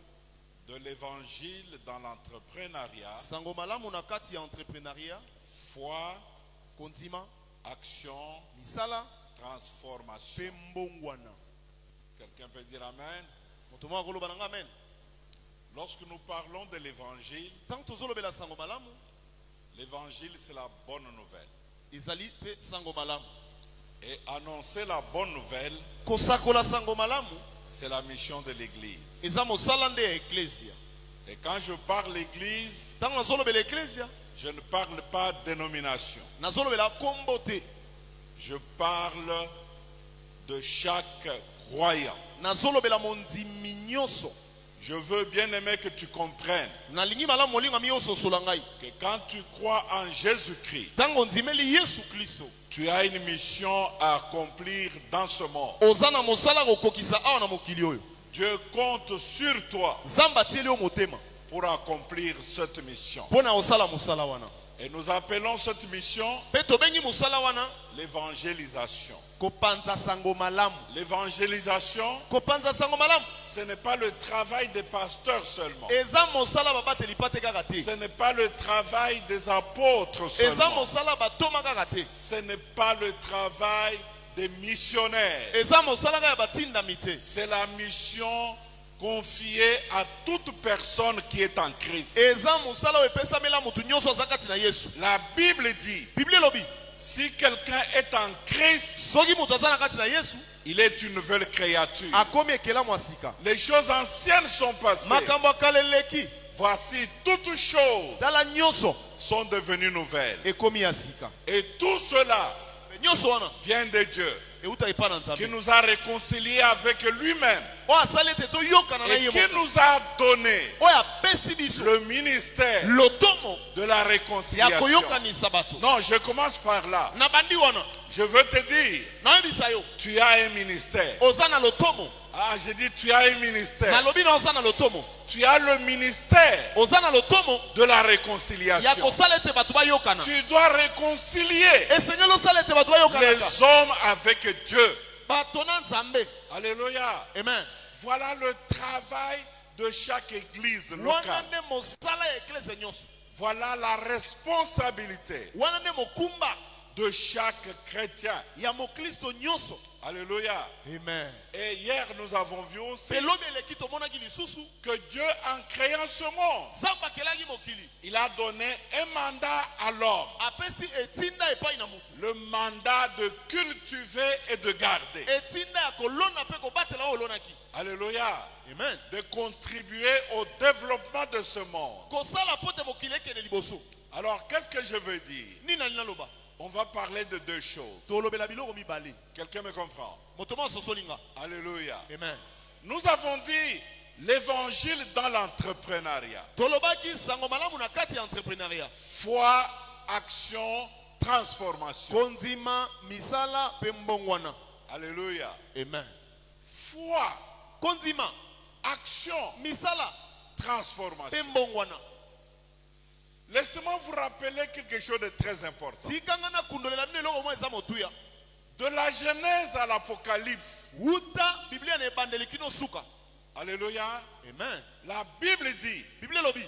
de l'évangile dans l'entrepreneuriat, sango malamu na kati ya entrepreneuria, foi, konzima, action, misala, transformation. pe mbongwana. Quelqu'un peut dire Amen. Moto mwa koloba nanga amen. Lorsque nous parlons de l'évangile, Tant tozolobela sango malamu, l'évangile c'est la bonne nouvelle. ezali pe sango malamu. Et annoncer la bonne nouvelle, Kosakola sango malamu, c'est la mission de l'église. eza mosala nde ya eklesia. Et quand je parle l'église, Tant nazolobela eklesia, je ne parle pas de dénomination. nazolobela kombo te. Je parle de chaque croyant. Nazolobela mondimi nyonso. Je veux bien aimer que tu comprennes Nalingi malamu molinga miyoso solangai. que quand tu crois en Jésus-Christ, Tango ndimeli Yesu Kristo, tu as une mission à accomplir dans ce monde. ozana mosala kokokisa awa na mokili oyo. Dieu compte sur toi Zamba tieli o motema. pour accomplir cette mission. Pona osala mosala wana. Et nous appelons cette mission Pe tobengi mosala wana l'évangélisation. kopanza sango malamu. L'évangélisation, Kopanza sango malamu. ce n'est pas le travail des pasteurs seulement. Eza mosala babateli pate kaka te. Ce n'est pas le travail des apôtres Eza seulement. mosala batoma kaka te. Ce n'est pas le travail des missionnaires. Eza mosala kaka ya batindami te. C'est la mission confiée à toute personne qui est en Christ. Eza mosala oyo epesamela mutu nyonso aza kati na Yesu. La Bible dit, Biblia elobi, si quelqu'un est en Christ, soki mutu aza na kati na Yesu, il est une nouvelle créature. akomi ekelamu ya sika. Les choses anciennes sont passées. Makambo akala eleki, Voici, toutes choses tala nyonso sont devenues nouvelles. ekomi ya sika. Et tout cela Me nyonso wana vient de Dieu, euta epai na qui Nzambe. nous a réconciliés avec lui-même Oyo asali ete toyokana na et ye qui moko. nous a donné Oyo apesi biso le ministère lotomo de la ya réconciliation. koyokanisa bato. Non, je commence par là. Na bandi wana Je veux te dire, nayebisa yo tu as un ministère. oza na lotomo. Ah, j'ai dit, tu as un ministère. Nalobi na oza na lotomo. Tu as le ministère Oza na lotomo de la ya réconciliation. kosala ete bato bayokana. Tu dois réconcilier Esengeli osala ete bato bayokanaka. les hommes avec Dieu. Bato na Nzambe. Alléluia. Amen. Voilà le travail de chaque église Wana locale. nde mosala ya eklese nyonso. Voilà la responsabilité Wana nde mokumba de chaque chrétien. ya mokristo nyonso. Alléluia. Amen. Et hier, nous avons vu aussi Elobi eleki tomonaki lisusu. que Dieu, en créant ce monde, Nzambe akelaki mokili. il a donné un mandat à l'homme. Apesi etinda epai na mutu. Le mandat de cultiver et de garder. Etinda ya kolona pe kobatela oyo olonaki. Alléluia. Amen. De contribuer au développement de ce monde. Kosala pote mokili ekende liboso. Alors, qu'est-ce que je veux dire? Nini na naloba? On va parler de deux choses. Tolobela biloko mibale. Quelqu'un me comprend? Moto mo sosolinga. Alléluia. Amen. Nous avons dit l'évangile dans l'entrepreneuriat. Tolobaki sango malamu na kati ya entrepreneuriat. Foi, action, transformation. Konzima misala pe mbongwana. Alléluia. Amen. Foi, Konzima action, misala pe transformation. mbongwana. Laissez-moi vous rappeler quelque chose de très important. Sikangana kundolela mine loko mwa motuya. De la Genèse à l'Apocalypse. Wuta Biblia ne bandeli kino suka. Alléluia. Amen. La Bible dit, Biblia lobi.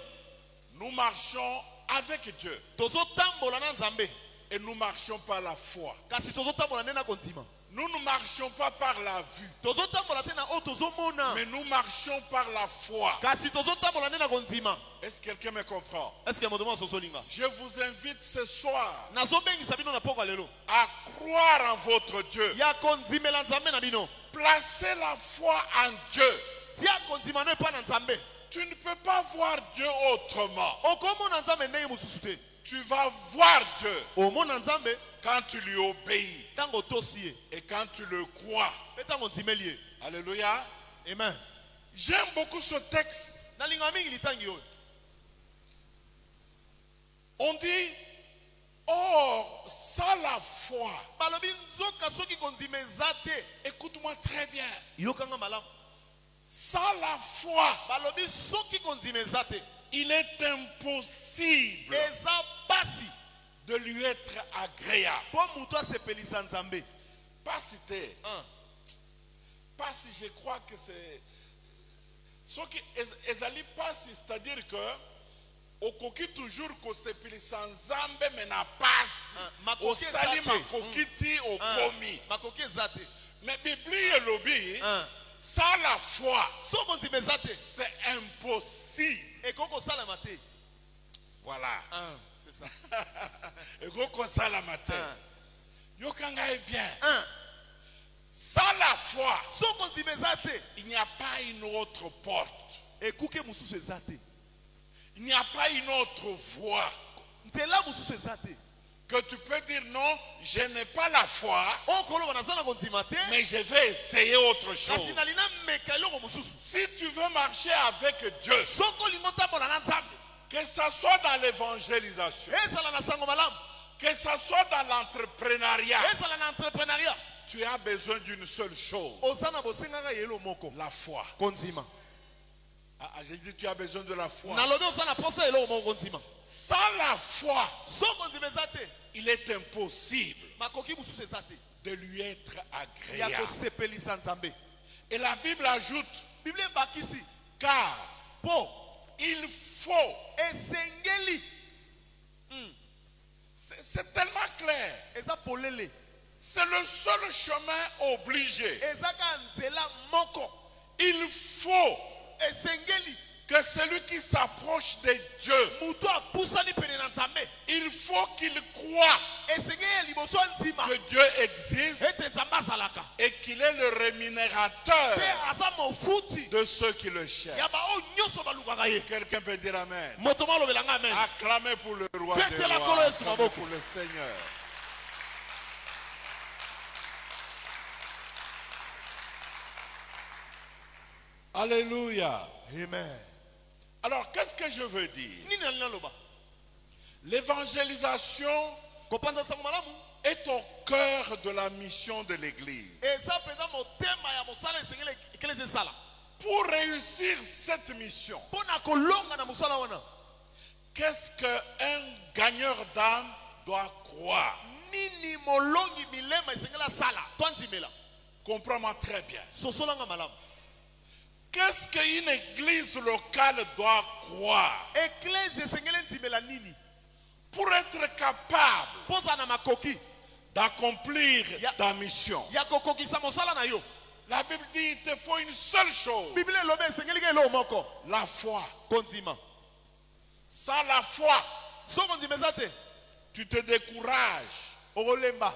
nous marchons avec Dieu. Tozo tambola na nzambe. Et nous ne marchons pas la foi. Kasi tozo tambola nena konzima. Nous ne marchons pas par la vue. Tozo tambola tena o tozo mona. Mais nous marchons par la foi. Kasi tozo tambola nena konzima. Est-ce que quelqu'un me comprend? Est-ce que modomo sosolinga? Je vous invite ce soir Nazo bengi sabino na poko lelo. à croire en votre Dieu. Ya konzimela nzambe na bino. Placez la foi en Dieu. Si ya konzima no pa na nzambe. Tu ne peux pas voir Dieu autrement. Okomo na nzambe ndenge mususu te. Tu vas voir Dieu Omona nzambe quand tu lui obéis tango tosie. et quand tu le crois. Pe tango nzimelie. Alléluia. Amen. J'aime beaucoup ce texte. Na linga mingi litangi yo. On dit, or, sans la foi, Balobi nzoka soki konzime zate. écoute-moi très bien, Yokanga malam. sans la foi, Balobi soki konzime zate. il est impossible Eza basi. de lui être agréable. Po muto asepelisa nzambe. Pas si t'es, Hein. pas si je crois que c'est... Ce qui ezali pas si, c'est-à-dire que okoki toujours kosepelisa nzambe mais na pasi. Makoki Osali ezate. makoki ti okomi. Makoki zate. Mais Bible elobi, Hein. sans la foi, So konzime zate. c'est impossible. Ekoko sala mate. Voilà. Hein. C'est ça. Et qu'on ça la matin. Hein. Yokanga est bien. Hein. Sans la foi, So konzime zate. il n'y a pas une autre porte. Ekuke mususu zate. Il n'y a pas une autre voie Nzela mususu zate. que tu peux dire non, je n'ai pas la foi, Okolo banazana konzima te. mais je vais essayer autre chose. Kasi nalina meka eloko mususu. Si tu veux marcher avec Dieu, Soko lingo tambola na nzambe. que ça soit dans l'évangélisation, Ezala na sango malamu. que ça soit dans l'entrepreneuriat, Ezala na entrepreneuriat. tu as besoin d'une seule chose, Osana bosengaka yelo moko. la foi. Konzima. J'ai dit tu as besoin de la foi. Nalobi osana posa eloko moko konzima. Sans la foi, So konzime zate. il est impossible Makoki mususu zate. de lui être Ya agréable. kosepelisa nzambe. Et la Bible ajoute, Biblia bakisi. car Po. il faut, Esengeli. c'est tellement clair, Eza polele. c'est le seul chemin obligé. Ezaka nzela moko. Il faut Esengeli. que celui qui s'approche de Dieu, Muto apusani pene na nzambe. il faut qu'il croit Esengeli liboso nzima. que Dieu existe Ete nzambe azalaka. et qu'il est le rémunérateur Pe aza mofuti. de ceux qui le cherchent. Ya ba o nyoso balukaka ye. Quelqu'un peut dire Amen. Moto malobelanga amen. Acclamez pour le roi des Pète la rois, colonne sur ma acclamez boca. pour le Seigneur. Alléluia. Amen. Alors, qu'est-ce que je veux dire? Nini alina loba. L'évangélisation Kopanda sango malamu. est au cœur de la mission de l'Église. Eza peza motema ya mosala esengeli ekeleza esala. Pour réussir cette mission, Pona kolonga na mosala wana. qu'est-ce qu'un gagneur d'âme doit croire? Nini molongi milema esengela sala. Twanzimela. Comprends-moi très bien. Sosolanga malamu. Qu'est-ce qu'une église locale doit croire? Ekleze esengeli nzimela nini. Pour être capable Poza na makoki. d'accomplir ta mission. Ya kokokisa mosala na yo. La Bible dit il te faut une seule chose, Biblia elobi esengeli ke eloko moko. la foi. Konzima. Sans la foi, Soko nzima eza te. tu te décourages Okolemba.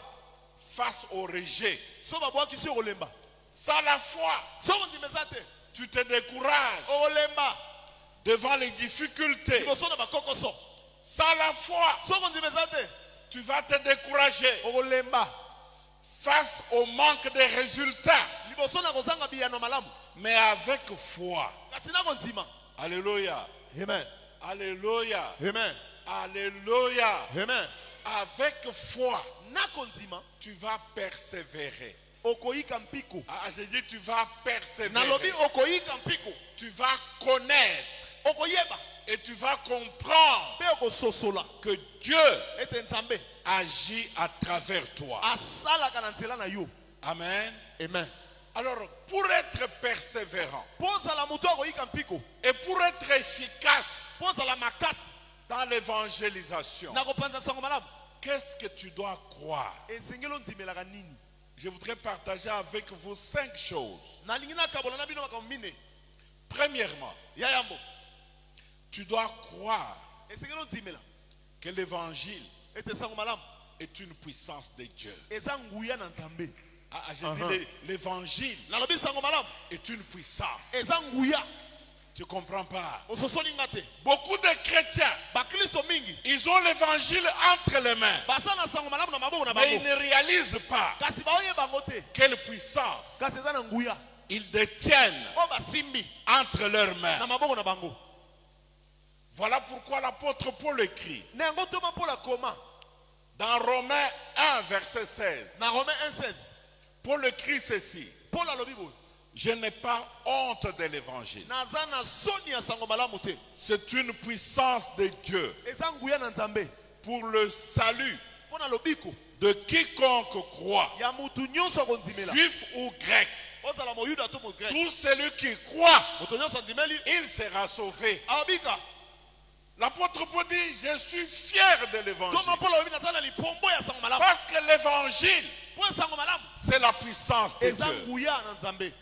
face au rejet. So babwakisi okolemba. Sans la foi, Soko nzima eza te. tu te décourages Okolemba. devant les difficultés. Liboso na bakokoso. Sans la foi, Soko nzima eza te. tu vas te décourager Okolemba. face au manque de résultats. Liboso na kozanga biyano malamu. mais avec foi. kasi nako ndima. Alléluia. Amen. Alléluia. Amen. Alléluia. Amen. Avec foi, Nako ndima. tu vas persévérer. Okoyika mpiko. Ah, j'ai dit tu vas persévérer. Nalobi okoyika mpiko. Tu vas connaître Okoyeba. et tu vas comprendre Pe okososola. que Dieu Ete nzambe. agit à travers toi. Asalaka na nzela na yo. Amen. Amen. Alors, pour être persévérant Poza la muto okoyika mpiko. et pour être efficace Poza la makasi. dans l'évangélisation, Nako panza sango malamu. qu'est-ce que tu dois croire? Esengelo nzimelaka nini? Je voudrais partager avec vous 5 choses. Na lingina kabola na bino makamine. Premièrement, Ya yambo. tu dois croire Esengelo nzimela. que l'évangile Ete sango malamu. est une puissance de Dieu. Eza nguya na nzambe. Ah, j'ai dit l'évangile Nalobi sango malamu. est une puissance. Eza nguya. Tu comprends pas? Ososoli ngate. Beaucoup de chrétiens, Ba Kristo mingi. ils ont l'évangile entre les mains, Basa na sango malamu na maboko na mais ils bango. ne réalisent pas Kasi baoye bango te. quelle puissance Kasi eza na nguya. ils détiennent O basimbi entre leurs mains. na maboko na bango. Voilà pourquoi l'apôtre Paul écrit Na yango toma mpola koma. dans Romains 1, verset 16. Na Romains 1:16. Paul écrit ceci: Paul alobi boye. je n'ai pas honte de l'évangile. Naza na soni ya sango malamu te. C'est une puissance de Dieu Eza nguya na nzambe. pour le salut Pona lobiko. de quiconque croit, Ya mutu nyonso akonzimela. juif ou grec. Ozala moyuda to mo grec. Tout celui qui croit, Mutu nyonso nzimeli. il sera sauvé. Abika. L'apôtre Paul dit, je suis fier de l'évangile. Toma Paul alobi naza na lipombo ya sango malamu. Parce que l'évangile, Po sango malamu. c'est la puissance de Eza Dieu. nguya na nzambe.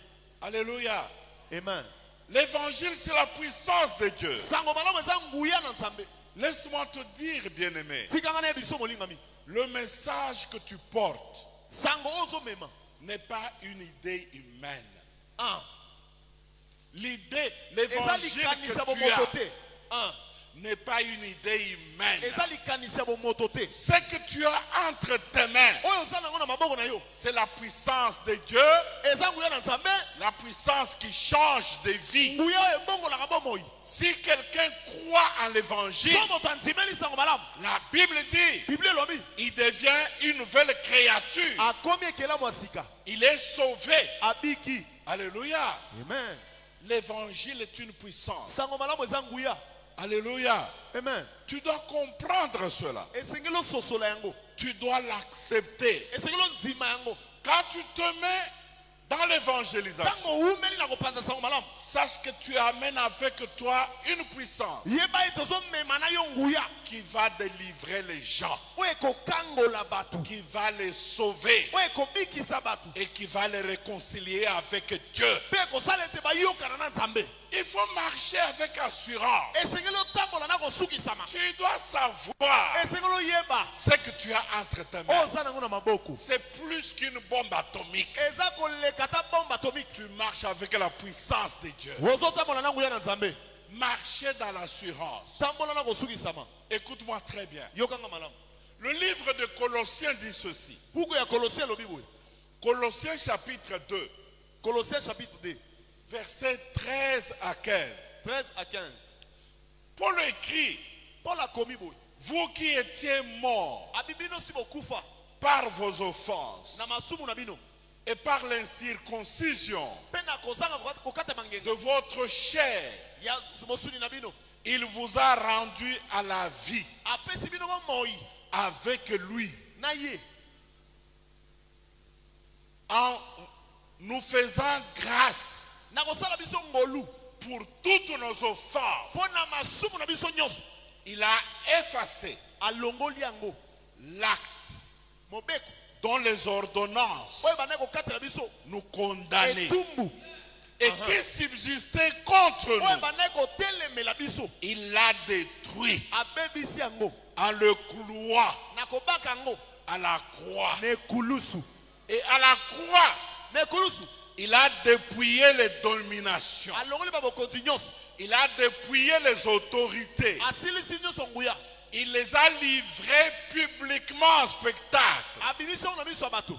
Alléluia. Amen. L'évangile, c'est la puissance de Dieu. Sango malamu eza nguya na nzambe. Laisse-moi te dire, bien-aimé, Tikanga na biso molingami. le message que tu portes Sango ozo mema. n'est pas une idée humaine. Ah. L'idée, Eza l'évangile likanisa bo que tu moto as te. Ah. n'est pas une idée humaine. Eza likanisa bo moto te. Ce que tu as entre tes mains, Oyo oza nango na maboko na yo. c'est la puissance de Dieu, Eza nguya na nzambe. la puissance qui change de vie. Nguya oyo ebongolaka bomoi. Si quelqu'un croit en l'évangile, So moto anzimeli sango malamu. la Bible dit, Bible elobi. il devient une nouvelle créature. Akomi ekelamu ya sika. Il est sauvé. Abiki. Alléluia. Amen. L'évangile est une puissance. Sango malamu eza nguya. Alléluia. Amen. Tu dois comprendre cela. Esengeli ososola yango. Tu dois l'accepter. Esengeli onzima yango. Quand tu te mets dans l'évangélisation, Tango umeli na kopanza sango malamu. sache que tu amènes avec toi une puissance Yeba ete ozomema na yo nguya. qui va délivrer les gens, Oyo ekokangola bato. qui va les sauver Oyo ekobikisa bato. et qui va les réconcilier avec Dieu. Mpe ekosala ete bayokana na nzambe. Il faut marcher avec assurance. Esengeli otambola na kosukisama. Tu dois savoir Esengeli oyeba. ce que tu as entre tes mains. Oyo oza nango na maboko. C'est plus qu'une bombe atomique. Eza koleka ta bombe atomique. Tu marches avec la puissance de Dieu. Ozotambola na nguya na nzambe. Marcher dans l'assurance. Tambola na kosukisama. Écoute-moi très bien. Yokanga malamu. Le livre de Colossiens dit ceci. Buku ya Colossiens elobi boye. Colossiens chapitre 2, Colossiens chapitre 2. versets 13 à 15. 13 à 15. Paul écrit, Paul akomi boye. vous qui étiez morts Abibino si bokufa. par vos offenses Na masumu na bino. et par l'incirconcision Pe na kozanga kokata de mangenga. votre chair, Ya mosuni na bino. il vous a rendu à la vie Apesi bino mo moi. avec lui Na ye. en nous faisant grâce Na kosala biso ngolu. pour toutes nos offenses. Po na masumu na biso nyonso. Il a effacé Alongoli yango. l'acte Mobeko. dont les ordonnances Oyo bana kokatela biso. nous condamnaient Etumbu. et qui subsistait contre Oyo nous. bana kotelemela biso. Il l'a détruit Abebisi yango. en le clouant Na kobaka yango. à la croix. Ne kulusu. Et à la croix, Ne kulusu. il a dépouillé les dominations. Alongoli ba bokonzi nyonso. Il a dépouillé les autorités. Asilisi nyonso nguya. Il les a livrés publiquement en spectacle Abimisi yango na biso ya bato.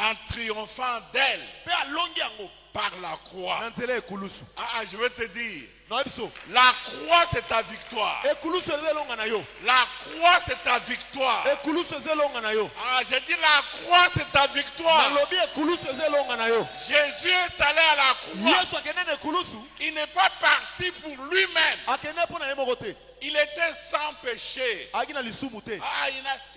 en triomphant d'elle Pe alongi yango. par la croix. Na nzela ekulusu. Je vais te dire, Na biso. la croix c'est ta victoire. Ekulusu ezelonga na yo. La croix c'est ta victoire. Ekulusu ezelonga na yo. J'ai dit la croix c'est ta victoire. Nalobi ekulusu ezelonga na yo. Jésus est allé à la croix. Yesu akende na ekulusu. Il n'est pas parti pour lui-même. Akende pona ye moko te. Il était sans péché. Aki na lisumu te.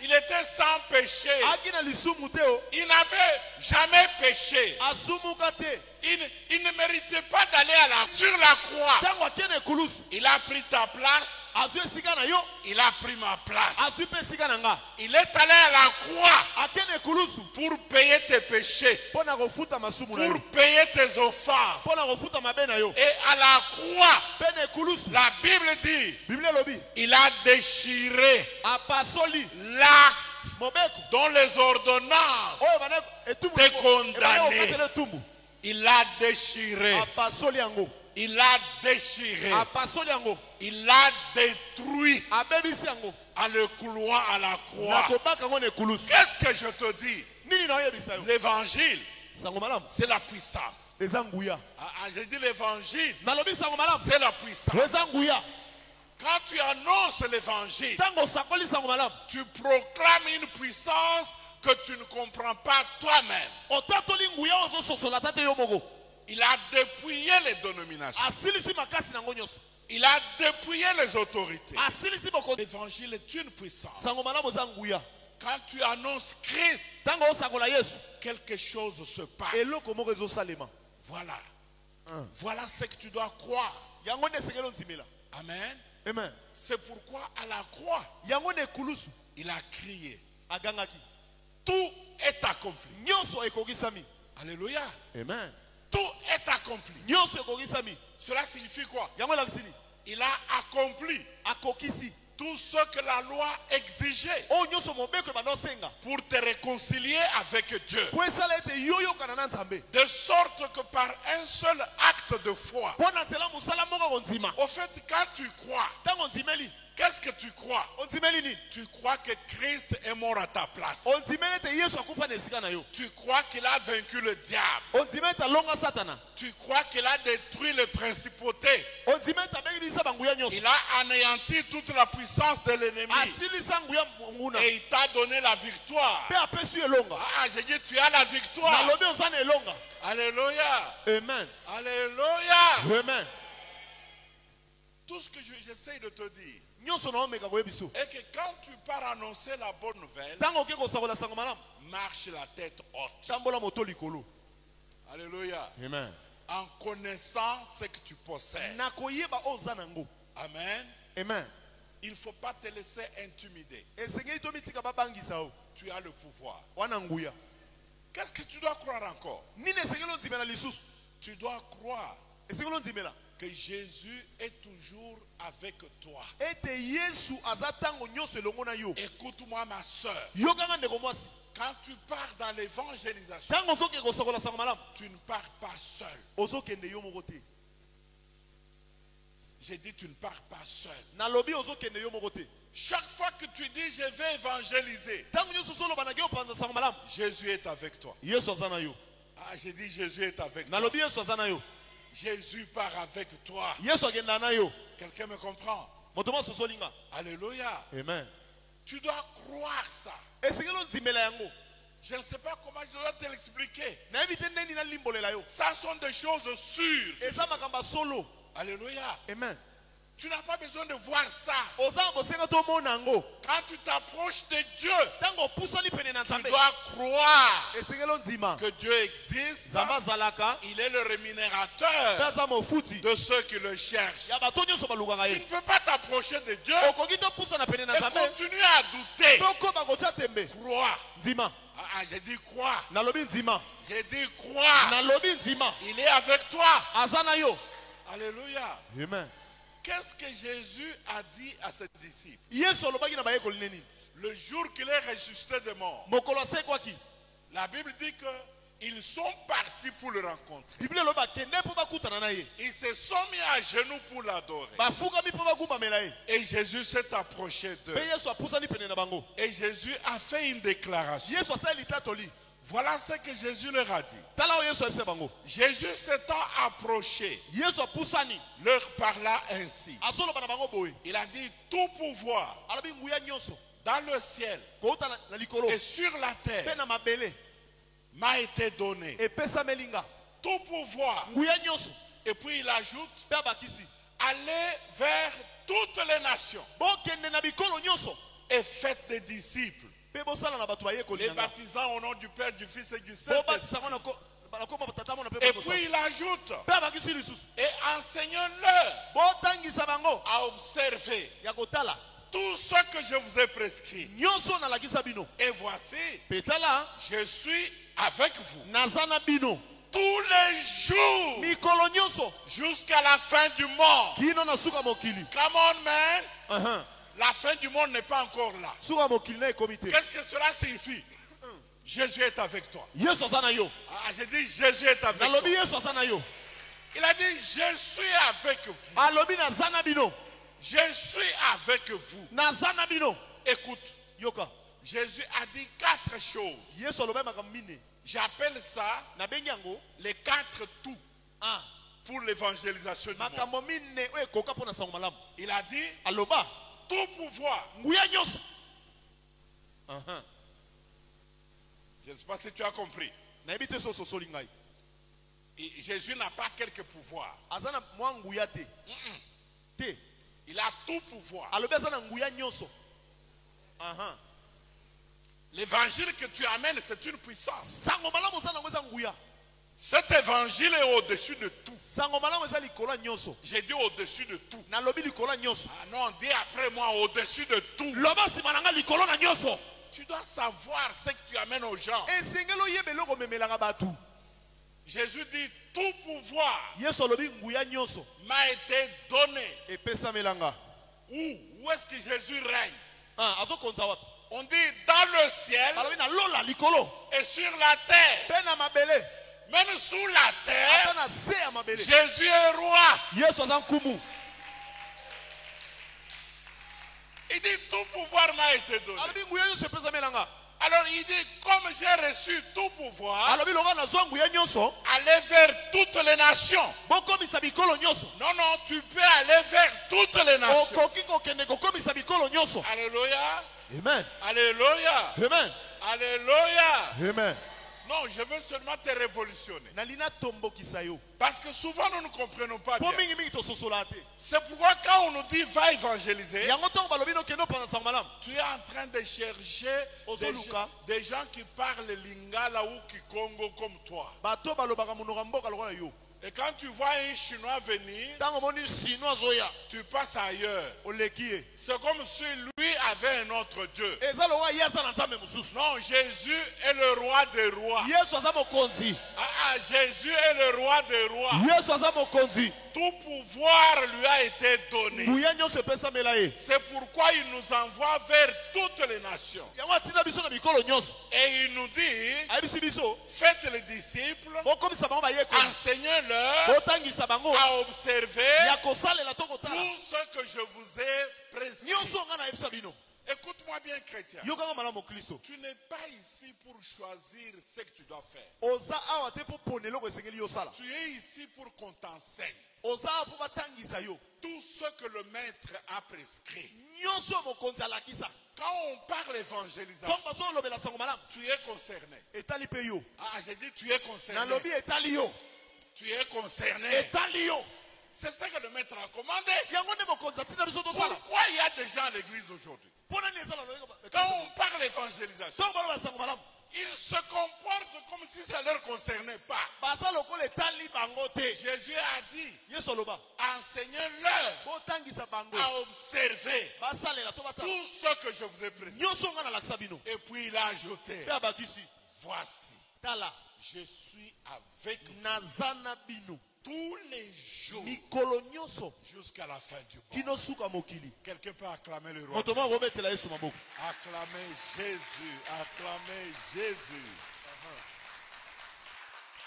Il était sans péché. Aki na lisumu te o. Il n'avait jamais péché. Asumuka te. Il ne méritait pas d'aller sur la croix. Tango akende ekulusu. Il a pris ta place. Azwi esika na yo. Il a pris ma place. Azwi pe esika na nga. Il est allé à la croix Akende ekulusu. pour payer tes péchés, Pona kofuta masumu na yo. pour payer tes offenses. Pona kofuta mabe na yo. Et à la croix, Pe na ekulusu. la Bible dit, Biblia lobi. il a déchiré Apasoli. l'acte Mobeko. dont les ordonnances. Oyo bana etumbu. T'es condamné. Ebana etumbu. Il l'a déchiré. Apasoli yango. Il l'a déchiré. Apasoli yango. Il l'a détruit Abebisi yango. en le clouant à la Na croix. kobaka yango na ekulusu. Qu'est-ce que je te dis? Nini na oyebisa yo. L'évangile, Sango malamu. c'est la puissance. Eza nguya. J'ai dit l'évangile, Nalobi sango malamu. c'est la puissance. Eza nguya. Quand tu annonces l'évangile, Tango sakoli sango malamu. tu proclames une puissance que tu ne comprends pas toi-même. Otatoli nguya ozo sosola tate yo moko. Il a dépouillé les dénominations. Asilisi makasi nango nyonso. Il a dépouillé les autorités. Asilisi boko. L'évangile est une puissance. Sango malamu za nguya. Quand tu annonces Christ, Tango osakola Yesu. quelque chose se passe. Eloko moko ezo salema. Voilà. Voilà ce que tu dois croire. Yango ne sekelo nzimela. Amen. Amen. C'est pourquoi à la croix, Yango ne ekulusu. il a crié. Agangaki. Tout est accompli. Nyonso ekokisami. Alléluia. Amen. Tout est accompli. Nyonso ekokisami. Cela signifie quoi? Yango lakisini. Il a accompli Akokisi. tout ce que la loi exigeait O nyonso mobeko banosenga. pour te réconcilier avec Dieu. Po esala ete yoyo kana na nzambe. De sorte que par un seul acte de foi, Po na nzela musala moko konzima. au fait, quand tu crois, Tango nzimeli. qu'est-ce que tu crois? Onzimeli ni. Tu crois que Christ est mort à ta place. Onzimeli ete Yesu akufa na esika na yo. Tu crois qu'il a vaincu le diable. Onzimeli ete alonga satana. Tu crois qu'il a détruit les principautés. Onzimeli ete abengi bisa banguya nyonso. Il a anéanti toute la puissance de l'ennemi. Asilisa nguya nguna. Et il t'a donné la victoire. Pe apesi elonga. J'ai dit, tu as la victoire. Nalobi oza na elonga. Alléluia. Amen. Alléluia. Amen. Tout ce que j'essaie de te dire Nyonso na omeka koyebiso. est que quand tu pars annoncer la bonne nouvelle, Tango oke kosakola sango malamu. marche la tête haute. Tambola moto likolo. Alléluia. Amen. En connaissant ce que tu possèdes. Na koyeba oza nango. Amen. Amen. Il ne faut pas te laisser intimider. Esengeli to mitika babangisa o. Tu as le pouvoir. Wana nguya. Qu'est-ce que tu dois croire encore? Nini esengeli onzimela lisusu. Tu dois croire Esengeli onzimela. que Jésus est toujours avec toi. Ete Yesu aza tango nyonso elongo na yo. Écoute-moi ma soeur. Yokanga ndeko mwasi. Quand tu pars dans l'évangélisation, Tango soki kosakola sango malamu. tu ne pars pas seul. Ozokende yo moko te. J'ai dit tu ne pars pas seul. Nalobi ozokende yo moko te. Chaque fois que tu dis je vais évangéliser, Tango nyonso solo banaki opanza sango malamu. Jésus est avec toi. Yesu aza na yo. J'ai dit Jésus est avec toi. Nalobi Yesu aza na yo. Jésus part avec toi. Yesu agenda na yo. Quelqu'un me comprend? Moto mo sosolinga. Alléluia. Amen. Tu dois croire ça. Esengeli onzimela yango. Je ne sais pas comment je dois te l'expliquer. Nayebi te ndeni na limbolela yo. Ça sont des choses sûres. Eza makamba solo. Alléluia. Amen. Tu n'as pas besoin de voir ça. Oza kosenga to mona yango. Quand tu t'approches de Dieu, Tango pusani pene na tu nzambe. dois croire Esengeli onzima. que Dieu existe. Zamba zalaka. Il est le rémunérateur Taza mofuti. de ceux qui le cherchent. Ya bato nyonso balukaka Tu ne ye. peux pas t'approcher de Dieu Okoki to pusana pene na et nzambe. continuer à douter. Toko bakotia tembe. Crois. Nzima. J'ai dit crois. Nalobi nzima. J'ai dit crois. Nalobi nzima. Il est avec toi. Aza na yo. Alléluia. Amen. Qu'est-ce que Jésus a dit à ses disciples Yesu alobaki na bayekoli neni. le jour qu'il est ressuscité des morts? Mokolo asekwaki. La Bible dit que ils sont partis pour le rencontrer. Biblia eloba kende mpo bakutana na ye. Ils se sont mis à genoux pour l'adorer. Bafukami mpo bagumbamela ye. Et Jésus s'est approché Mpe d'eux. Yesu apusani pene na bango. Et Jésus a fait une déclaration. Yesu asali litatoli. Voilà ce que Jésus leur a dit. Tala oyo Yesu abisa bango. Jésus s'étant approché, Yesu apusani. leur parla ainsi. Azoloba na bango boye. Il a dit, tout pouvoir Alobi nguya nyonso. dans le ciel Kouta na likolo. et sur la Pe terre na mabele. m'a été donné. Epesa melinga. Tout pouvoir. Nguya nyonso. Et puis il ajoute, Pe abakisi. allez vers toutes les nations Bokende na bikolo nyonso. et faites des disciples, Pe bosala na bato baye les kolinganga. baptisant au nom du Père, du Fils et du Saint-Esprit. Bobatisa ngo na koma batata mo na pe Et bokosa. puis il ajoute, Pe abakisi lisusu. et enseignons-leur Botangisa bango. à observer Ya kotala. tout ce que je vous ai prescrit. Nyonso na lakisa bino. Et voici, Petala je suis avec vous nazana bino. tous les jours Mikolo nyonso. jusqu'à la fin du monde. Kino na suka mokili. Come on, man. La fin du monde n'est pas encore là. Suka mokili na ekomite. Qu'est-ce que cela signifie? Jésus est avec toi. Yesu azana yo. Ah, j'ai dit Jésus est avec toi. Nalobi Yesu azana yo. Il a dit, je suis avec vous. Alobi nazana bino. Je suis avec vous. Nazana bino. Écoute, Yoka. Jésus a dit 4 choses. Yesu alobi makamine. J'appelle ça Na benyango. les 4 tout Ah. pour l'évangélisation du monde. Makambo mine oye koka pona sango malamu. Il a dit, Aloba. tout pouvoir. Nguya nyonso. Je ne sais pas si tu as compris. Na ebite so sosoli ngai. Et Jésus n'a pas quelques pouvoirs. Azana mwa nguya te. Te. Il a tout pouvoir. Alobi azana nguya nyonso. L'évangile que tu amènes, c'est une puissance. Sango malamu zana ngweza nguya. Cet évangile est au-dessus de tout. Sango malamu eza likolo nyonso. J'ai dit au-dessus de tout. Na lobi likolo nyonso. Ah non, dis après moi au-dessus de tout. Loba simananga likolo na nyonso. Tu dois savoir ce que tu amènes aux gens. Esengelo yebelo ko memelanga batu. Jésus dit, tout pouvoir Yesu alobi nguya nyonso. m'a été donné. Epesa melanga. Où est-ce que Jésus règne? Ah, azo konza wapi? On dit dans le ciel Alobi na lola likolo. et sur la terre. Pe na mabele. Même sous la Ata terre, na se ya mabele. Jésus est roi. Yesu aza nkumu. Il dit, tout pouvoir m'a été donné. Alobi nguya nyonso epesa melanga. Alors il dit, comme j'ai reçu tout pouvoir, Alobi longa na zwa nguya nyonso. aller vers toutes les nations. Bokomisa bikolo nyonso. Non, non, tu peux aller vers toutes les nations. Okoki kokende kokomisa bikolo nyonso. Alléluia. Amen. Alléluia. Amen. Alléluia. Amen. Non, je veux seulement te révolutionner. Nalina tombokisa yo. Parce que souvent nous ne comprenons pas bien. Po mingi mingi tososola te. C'est pourquoi quand on nous dit va évangéliser, Yango tongo balobi no kendo pana sango malamu. tu es en train de chercher Ozoluka. des gens qui parlent lingala ou kikongo comme toi. Bato balobaka monoko mboka lokola yo. Et quand tu vois un Chinois venir, Tango moni chinois zoya. tu passes ailleurs. Oleki ye. C'est comme si lui avait un autre Dieu. Eza lowa ye aza na nzambe mosusu. Non, Jésus est le roi des rois. Yesu aza mokonzi. Jésus est le roi des rois. Yesu aza mokonzi. Tout pouvoir lui a été donné. Nguya nyonso epesamela ye. C'est pourquoi il nous envoie vers toutes les nations. Yango atina biso na bikolo nyonso. Et il nous dit, Ayebisi biso. faites les disciples, Bokomisa bango bayekoli. enseignez-leur Botangisa bango. à observer Ya kosalela to kotala. tout ce que je vous ai prescrit. Nyonso nga na yebisa bino. Écoute-moi bien, chrétien. Yokanga malamu Kristo. Tu n'es pas ici pour choisir ce que tu dois faire. Oza awa te po pona eloko esengeli yo sala. Tu es ici pour qu'on t'enseigne Oza awa po batangisa yo. tout ce que le maître a prescrit. Nyonso mokonzi alakisa. Quand on parle d'évangélisation, Tongo so lobela sango malamu. tu es concerné. Etali pe yo. Ah, j'ai dit tu es concerné. Nalobi etali yo. Tu es concerné. Etali yo. C'est ce que le maître a commandé. Yango nde mokonzi atina biso tosala. Pourquoi il y a des gens à l'église aujourd'hui? Pona ni ezala loyeko. Quand on parle d'évangélisation, Tongo baloba sango malamu. ils se comportent comme si ça ne leur concernait pas. Baza lokola etali bango te. Jésus a dit, Yesu aloba. enseignez-leur Botangisa bango. à observer Basalela to batala. tout ce que je vous ai prescrit. Nyonso nga na lakisa bino. Et puis il a ajouté, Pe abakisi. voici, Tala. je suis avec vous Nazana bino. tous les jours Mikolo nyonso. jusqu'à la fin du monde. Kino suka mokili. Quelqu'un peut acclamer le roi. Moto moko obetela Yesu maboko. Acclamez Jésus, acclamez Jésus.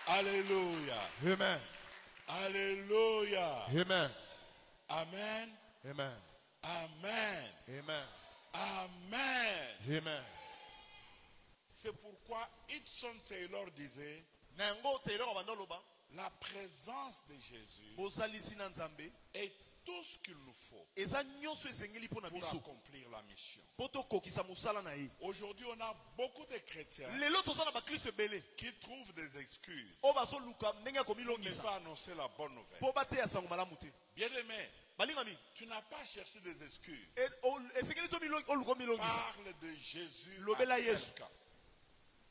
Alléluia, Amen. alléluia. Amen. Amen, Amen. amen, Amen. amen. Amen. C'est pourquoi Hudson Taylor disait, Na yango Taylor abanda loba. la présence de Jésus Bozalisi na Nzambe. est tout ce qu'il nous faut Eza nyonso esengeli pona pour biso. accomplir la mission. Poto kokisa musala na ye. Aujourd'hui, on a beaucoup de chrétiens Lelo toza na ba Kristo ebele. qui trouvent des excuses O baso luka ndenge pour ne komilongisa. pas annoncer la bonne nouvelle. Po bate ya sango malamu te. Bien-aimé, Balingami. tu n'as pas cherché des excuses. Esengeli to milongi oluko milongisa. Parle de Jésus à Lobela Yesu. quelqu'un.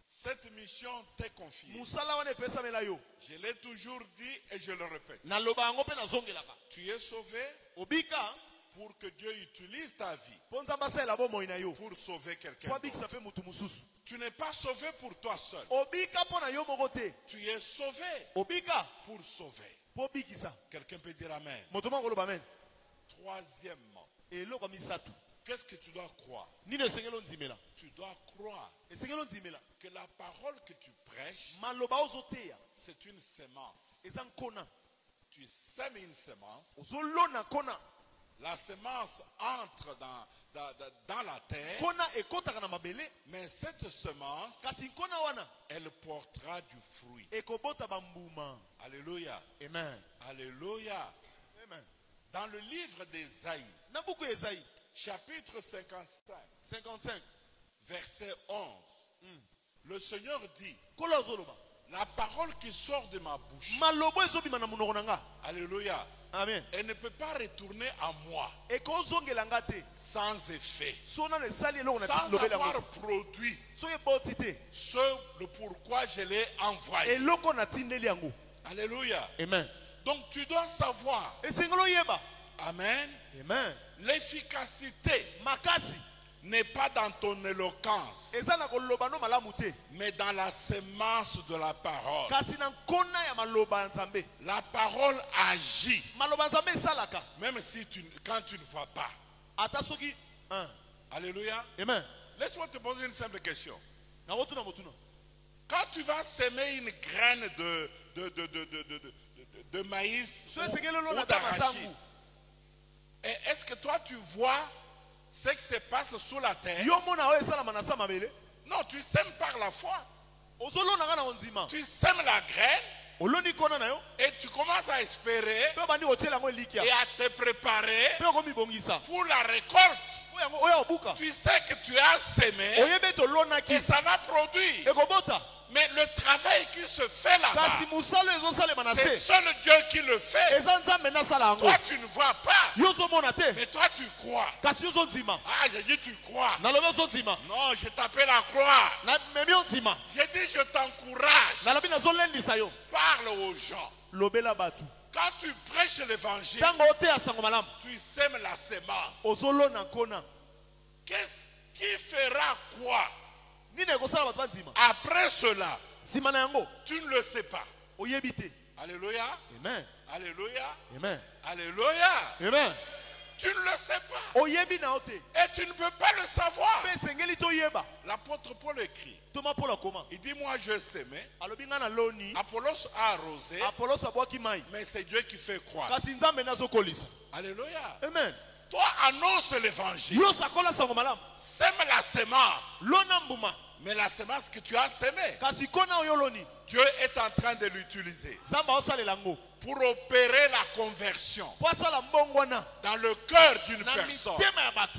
Cette mission t'est confiée. Musala wana epesamela yo. Je l'ai toujours dit et je le répète. Na loba yango pe nazongelaka. Tu es sauvé Obika pour que Dieu utilise ta vie po nzamba sala bomoi na yo. pour sauver quelqu'un Po d'autre. bikisa pe mutu mususu. Tu n'es pas sauvé pour toi seul. Obika po na yo moko te. Tu es sauvé Obika pour sauver. po bikisa. Quelqu'un peut dire amen. Moto mango loba amen. Troisièmement, Eloko misatu. qu'est-ce que tu dois croire? Nini esengelo nzimela. Tu dois croire Esengelo nzimela. que la parole que tu prêches, Maloba ozoteya. c'est une sémence. Eza nkona. Tu sèmes une sémence. Ozolona kona. La sémence entre dans la terre, Kona ekotaka na mabele. mais cette semence, Kasi nkona wana elle portera du fruit. ekobota bambuma. Alléluia. Amen. Alléluia. Amen. Dans le livre d'Ésaïe, Na buku ya Esaïe chapitre 55, 55. verset 11, le Seigneur dit, Kola ozoloba. la parole qui sort de ma bouche, Malobo ezobima na munoko na nga. alléluia, Amen. elle ne peut pas retourner à moi Ekozongela nga te. sans effet, Sona le sali eloko na sans lobela avoir ngo. produit Soki eboti te. ce le pourquoi je l'ai envoyé. Eloko na tindeli yango. Alléluia. Amen. Donc tu dois savoir, Esengelo yeba. amen, Amen. l'efficacité Makasi. n'est pas dans ton éloquence, Eza na koloba no malamu te. mais dans la sémence de la parole. Kasi na nkona ya maloba ya Nzambe. La parole agit, Maloba ya Nzambe esalaka. même si quand tu ne vois pas. Ata soki. Hein. Alléluia. Amen. Laisse-moi te poser une simple question. Na kotuna motuna. Quand tu vas semer une graine de maïs So esengelo lo ou na d'arachide, masangu. et est-ce que toi tu vois ce qui se passe sous la terre? Yo mona o esalama na sa mabele. Non, tu sèmes par la foi. Ozolona nga na onzima. Tu sèmes la graine Oloni kona na yo. et tu commences à espérer Pe bandi otiela ngo elikia. et à te préparer Pe okomibongisa. pour la récolte. Oyango oya obuka. Tu sais que tu as semé Oyebe tolonaki. et ça va produire. Ekobota. Mais le travail qui se fait là-bas, Kasi musalo ezosalema na c'est se. seul Dieu qui le fait. Eza Nzambe nasala yango. Toi, tu ne vois pas, Yo ozomona te. mais toi, tu crois. Kasi yo ozonzima. Ah, j'ai dit tu crois. Nalobi ozonzima. Non, je t'appelle à croire. Na memi onzima. J'ai dit je t'encourage. Nalobi nazolendisa yo. Parle aux gens. Lobela batu. Quand tu prêches l'évangile, Tango oteya sango malamu. tu sèmes la sémence. Ozolona kona. Qu'est-ce qui fera quoi Nini ekosala bato banzima? après cela? Sima na yango. Tu ne le sais pas. Oyebi te. Alléluia. Amen. Alléluia. Amen. Alléluia. Amen. Tu ne le sais pas. Oyebi na ote. Et tu ne peux pas le savoir. Pe sengeli toyeba. L'apôtre Paul écrit. Toma pola koma. Il dit, moi je sémais, Alobi nga na loni. Apollos a arrosé, Apollos abwaki mai. mais c'est Dieu qui fait croire. Kasi Nzambe nazokolisa. Alléluia. Amen. Toi annonce l'évangile. Yo sakola sango malamu. Sème la sémence. Lona mbuma. Mais la sémence que tu as sémée, Kasi kona oyo loni. Dieu est en train de l'utiliser Zamba osalela ngo. pour opérer la conversion Po asala mbongo wana. dans le cœur d'une Na personne. mitema ya batu.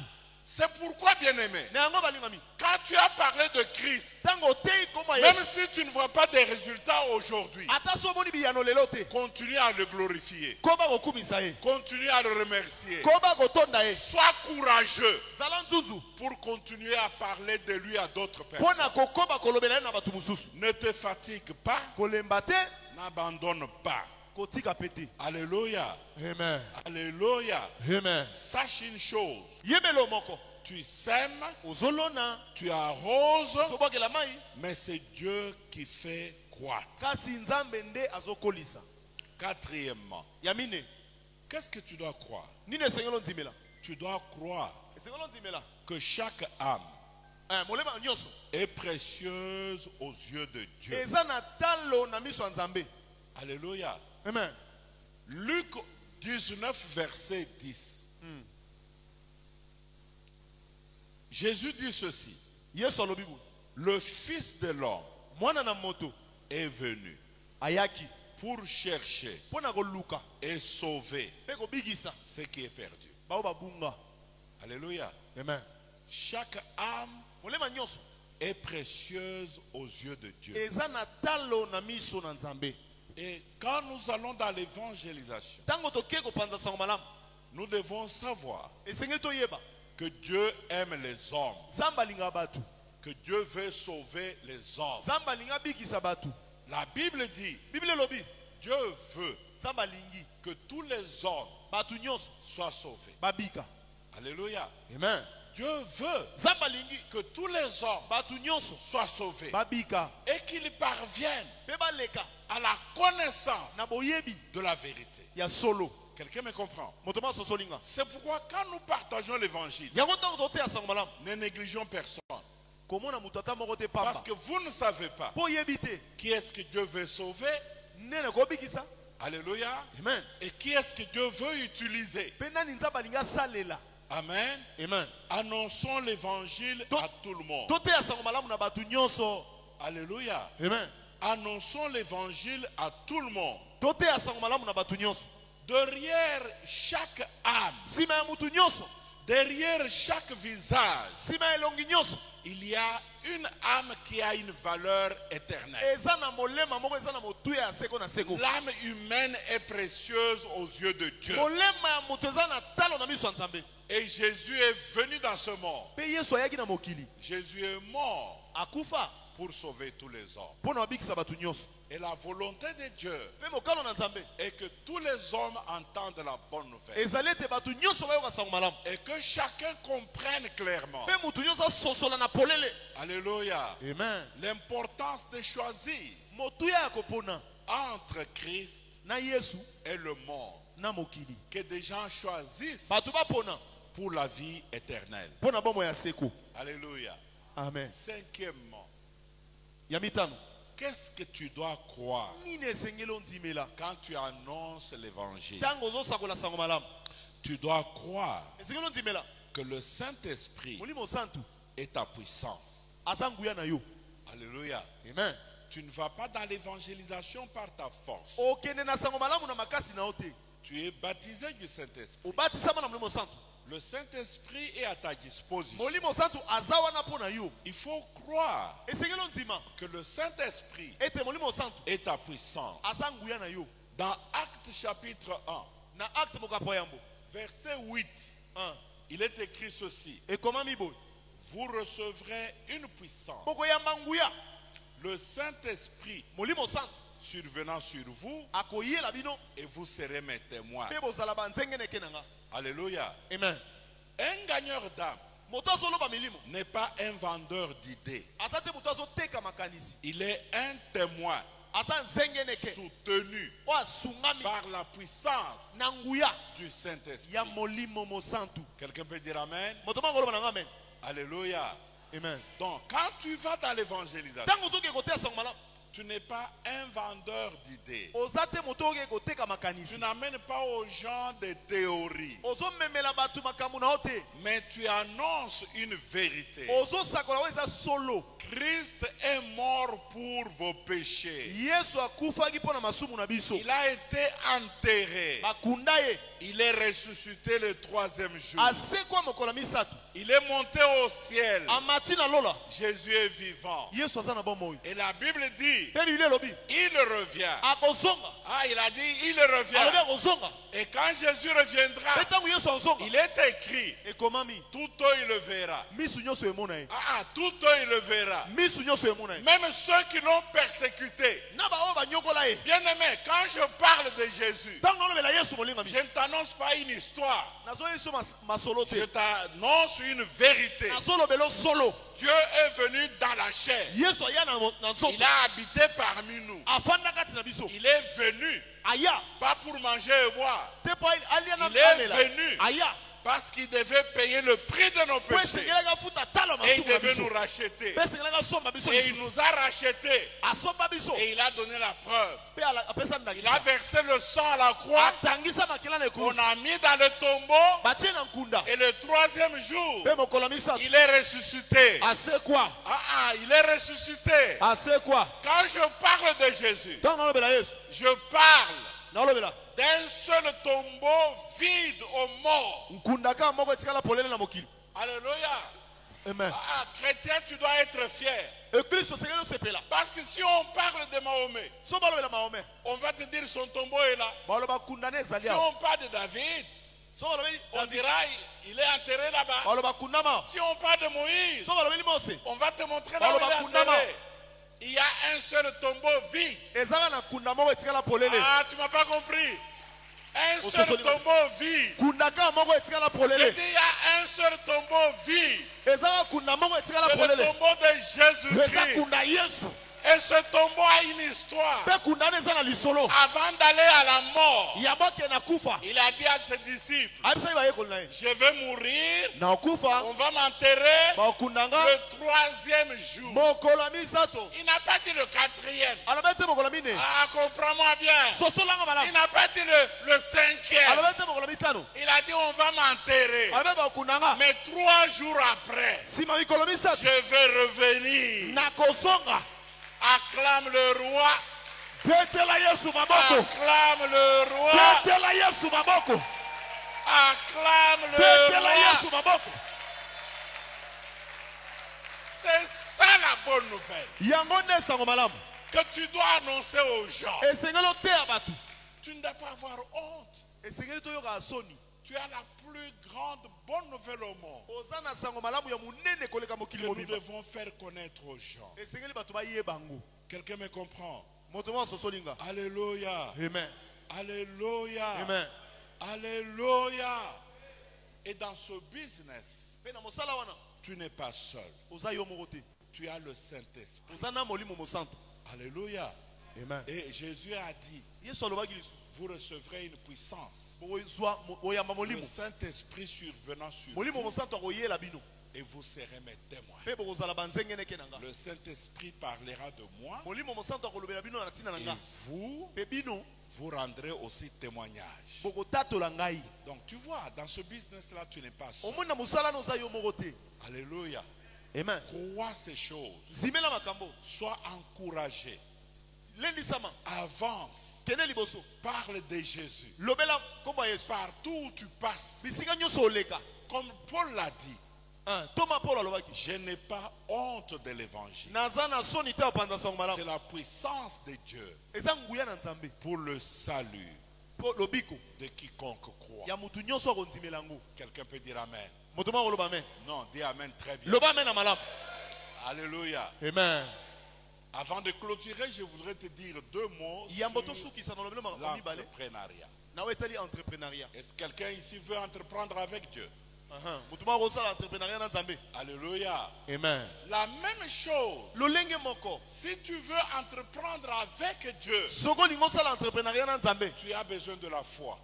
C'est pourquoi, bien-aimé, Na yango balingami. quand tu as parlé de Christ, Tango otei koma même Yesu. si tu ne vois pas des résultats aujourd'hui, Ata so moni biyano lelo te. continue à le glorifier. Koba kokumisa ye. Continue à le remercier. Koba kotonda ye. Sois courageux Zala nzunzu. pour continuer à parler de lui à d'autres Po personnes. na kokoba kolobela ye na batu mususu. Ne te fatigue pas, Kolemba te. n'abandonne pas. Kotika pete. Alléluia. Amen. Alléluia. Amen. Sache une chose, Yebelo moko. tu sèmes, Ozolona. tu arroses, Sobwakela mai. mais c'est Dieu qui fait croître. Kasi Nzambe nde azokolisa. Quatrièmement, Yamine. qu'est-ce que tu dois croire? Nini esengelo nzimela? Tu dois croire Esengelo nzimela. que chaque âme Molema nyonso. est précieuse aux yeux de Dieu. Eza na talo na miso ya Nzambe. Alléluia. Amen. Luc 19, verset 10. Jésus dit ceci. Yesu alobi boye. le Fils de l'homme mwana na moto est venu ayaki pour chercher pona koluka et sauver pe kobikisa ce qui est perdu. bao babunga. Alléluia. Amen. Chaque âme Molema nyonso est précieuse aux yeux de Dieu. eza na talo na miso na Nzambe. Et quand nous allons dans l'évangélisation, Tango toke kopanza sango malamu nous devons savoir esengeli toyeba que Dieu aime les hommes, Nzambe alinga batu, que Dieu veut sauver les hommes. Nzambe alinga bikisa batu. La Bible dit, Bible lobi Dieu veut Nzambe alingi que tous les hommes batu nyonso soient sauvés. babika. Alléluia. Amen. Dieu veut Nzambe alingi que tous les hommes batu nyonso soient sauvés babika et qu'ils parviennent pe baleka à la connaissance na boyebi de la vérité. ya solo. Quelqu'un me comprend? Moto ma sosolinga. C'est pourquoi quand nous partageons l'évangile, Yango tango tote ya sango malamu ne négligeons personne. komona mutu ata moko te Parce pamba. que vous ne savez pas Po yebi te qui est-ce que Dieu veut sauver. nene kobikisa. Alléluia. Amen. Et qui est-ce que Dieu veut utiliser. Pe nani Nzambe alinga salela. Amen. Amen. Annonçons l'évangile à tout le monde. Tote ya sango malamu na batu nyonso. Alléluia. Amen. Annonçons l'évangile à tout le monde. Tote ya sango malamu na batu nyonso. Derrière chaque âme, Sima ya mutu nyonso, derrière chaque visage, sima ya elongi nyonso, il y a une âme qui a une valeur éternelle. eza na molema moko eza na motuya ya seko na seko. L'âme humaine est précieuse aux yeux de Dieu. Molema ya mutu eza na talo na miso ya Nzambe. Et Jésus est venu dans ce monde. Pe Yesu ayaki na mokili. Jésus est mort Akufa pour sauver tous les hommes. pona abikisa batu nyonso. Et la volonté de Dieu Pe mokano na Nzambe est que tous les hommes entendent la bonne nouvelle. ezali ete batu nyonso bayoka sango malamu. Et que chacun comprenne clairement. Pe mutu nyonso asosola na polele. Alléluia. Amen. L'importance de choisir Motuya ya kopona entre Christ na Yesu et le monde. na mokili. Que des gens choisissent Batu bapona pour la vie éternelle. pona bomo ya seko. Alléluia. Amen. Cinquièmement, Ya mitano. qu'est-ce que tu dois croire Nini esengeli ondimela quand tu annonces l'évangile? tango ozosakola sango malamu? Tu dois croire Esengeli ondimela que le Saint-Esprit molimo santu est ta puissance. aza nguya na yo. Alléluia. Amen. Tu ne vas pas dans l'évangélisation par ta force. Okende na sango malamu na makasi na yo te. Tu es baptisé du Saint-Esprit. Obatisama na molimo santu. Le Saint-Esprit est à ta disposition. Molimo santu aza wana mpo na yo. Il faut croire Esengeli ondima que le Saint-Esprit ete molimo santu est ta puissance. aza nguya na yo. Dans Actes chapitre 1, Na acte mokapo yambo verset 8, 1 il est écrit ceci. ekomami boye Vous recevrez une puissance. bokoyamba nguya Le Saint-Esprit molimo santu survenant sur vous akoyela bino et vous serez mes témoins. mpe bozala banzengeneke na nga. Alléluia. Amen. Un gagneur d'âme Moto azoloba milimo n'est pas un vendeur d'idées. ata te moto azoteka makanisi Il est un témoin aza nzengeneke soutenu oyo asungami par la puissance na nguya du Saint-Esprit. ya molimo mosantu. Quelqu'un peut dire Amen? Moto mangoloba na nga amen. Alléluia. Amen. Donc, quand tu vas dans l'évangélisation, Tango ozoke koteya sango malamu tu n'es pas un vendeur d'idées. oza te moto oke koteka Tu makanisi. n'amènes pas aux gens des théories, Ozomemela bato makambo na yo te. mais tu annonces une vérité. Ozosakola oyo eza solo. Christ est mort pour vos péchés. Yesu akufaki mpo na masumu na biso. Il a été enterré. Bakunda ye Il est ressuscité le troisième jour. asekwa mokolo misato Il est monté au ciel. amati na lola. Jésus est vivant. Yesu aza na bomoi. Et la Bible dit, Mpe Biblia elobi il revient. akozonga. Ah, il a dit, il Alobi revient. akozonga. Et quand Jésus reviendra, Mpe ntango Yesu azonga il est écrit, ekomami tout œil le verra. misu nyonso emona ye. Ah, tout œil le verra. Misu nyonso emona ye. Même ceux qui l'ont persécuté. Na baoyo banyokola ye. Bien-aimé, quand je parle de Jésus, Ntango nalobela Yesu molingami je ne t'annonce pas une histoire. nazoya Yesu masolo Je te. t'annonce une vérité. Nazolobela solo. Dieu est venu dans la chair. Yesu aya na nzoto. Il a habité parmi nous. Afanda kati na biso. Il est venu, Aya pas pour manger et boire. te po alia na Il est amela. venu. Aya Parce qu'il devait payer le prix de nos péchés. Et il devait nous racheter. Et il nous a rachetés. Et il a donné la preuve. Il a versé le sang à la croix. On a mis dans le tombeau. Et le troisième jour, il est ressuscité. Il est ressuscité. Quand je parle de Jésus, je parle d'un seul tombeau vide aux morts. Alléluia. Amen. Chrétien, tu dois être fier. Parce que si on parle de Mahomet, on va te dire son tombeau est là. Si on parle de David, on dira il est enterré là-bas. Si on parle de Moïse, on va te montrer là où il est enterré. Il y a un seul tombeau vide. Ah, tu m'as pas compris. Un seul tombeau vide. Je dis il y a un seul tombeau vide. C'est le tombeau de Jésus-Christ. Et ce tombeau a une histoire. Avant d'aller à la mort, il a dit à ses disciples, je vais mourir, on va m'enterrer le troisième jour. Il n'a pas dit le quatrième. Ah, comprends-moi bien. Il n'a pas dit le cinquième. Il a dit on va m'enterrer. Mais 3 jours après, je vais revenir. Acclame le roi. Acclame le roi. Acclame le roi. C'est ça la bonne nouvelle que tu dois annoncer aux gens. Tu ne dois pas avoir honte. Tu as la plus grande bonne nouvelle au monde que nous devons faire connaître aux gens. Quelqu'un me comprend? Alléluia. Amen. Alléluia. Amen. Alléluia. Et dans ce business, tu n'es pas seul. Tu as le Saint-Esprit. Alléluia. Amen. Et Jésus a dit, vous recevrez une puissance. Le Saint-Esprit survenant sur vous. Et vous serez mes témoins. Le Saint-Esprit parlera de moi. Et vous rendrez aussi témoignage. Donc tu vois, dans ce business-là, tu n'es pas seul. Alléluia. Amen. Crois ces choses. Sois encouragé. Avance. Parle de Jésus. Partout où tu passes. Comme Paul l'a dit. Je n'ai pas honte de l'évangile. C'est la puissance de Dieu pour le salut de quiconque croit. Quelqu'un peut dire Amen. Non, dis Amen très bien. Alléluia. Amen. Avant de clôturer, je voudrais te dire 2 mots sur l'entrepreneuriat. Est-ce que quelqu'un ici veut entreprendre avec Dieu? Alléluia. Amen. La même chose. Si tu veux entreprendre avec Dieu, tu as besoin de la foi.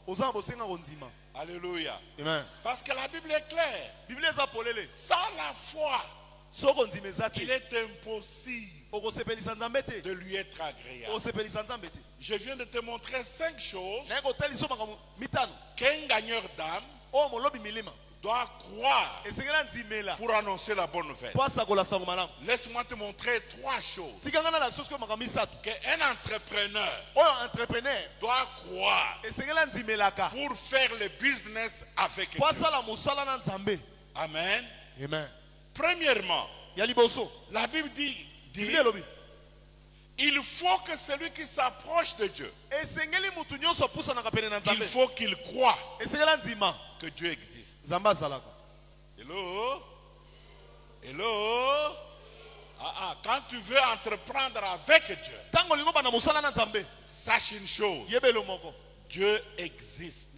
Alléluia. Amen. Parce que la Bible est claire. Sans la foi, il est impossible de lui être agréable. Je viens de te montrer 5 choses qu'un gagneur d'âme doit croire pour annoncer la bonne nouvelle. Laisse-moi te montrer 3 choses qu'un entrepreneur doit croire pour faire le business avec Dieu. Amen. Amen. Premièrement, la Bible dit il faut que celui qui s'approche de Dieu, il faut qu'il croie que Dieu existe. Hello? Hello? Quand tu veux entreprendre avec Dieu, sache une chose. Dieu existe.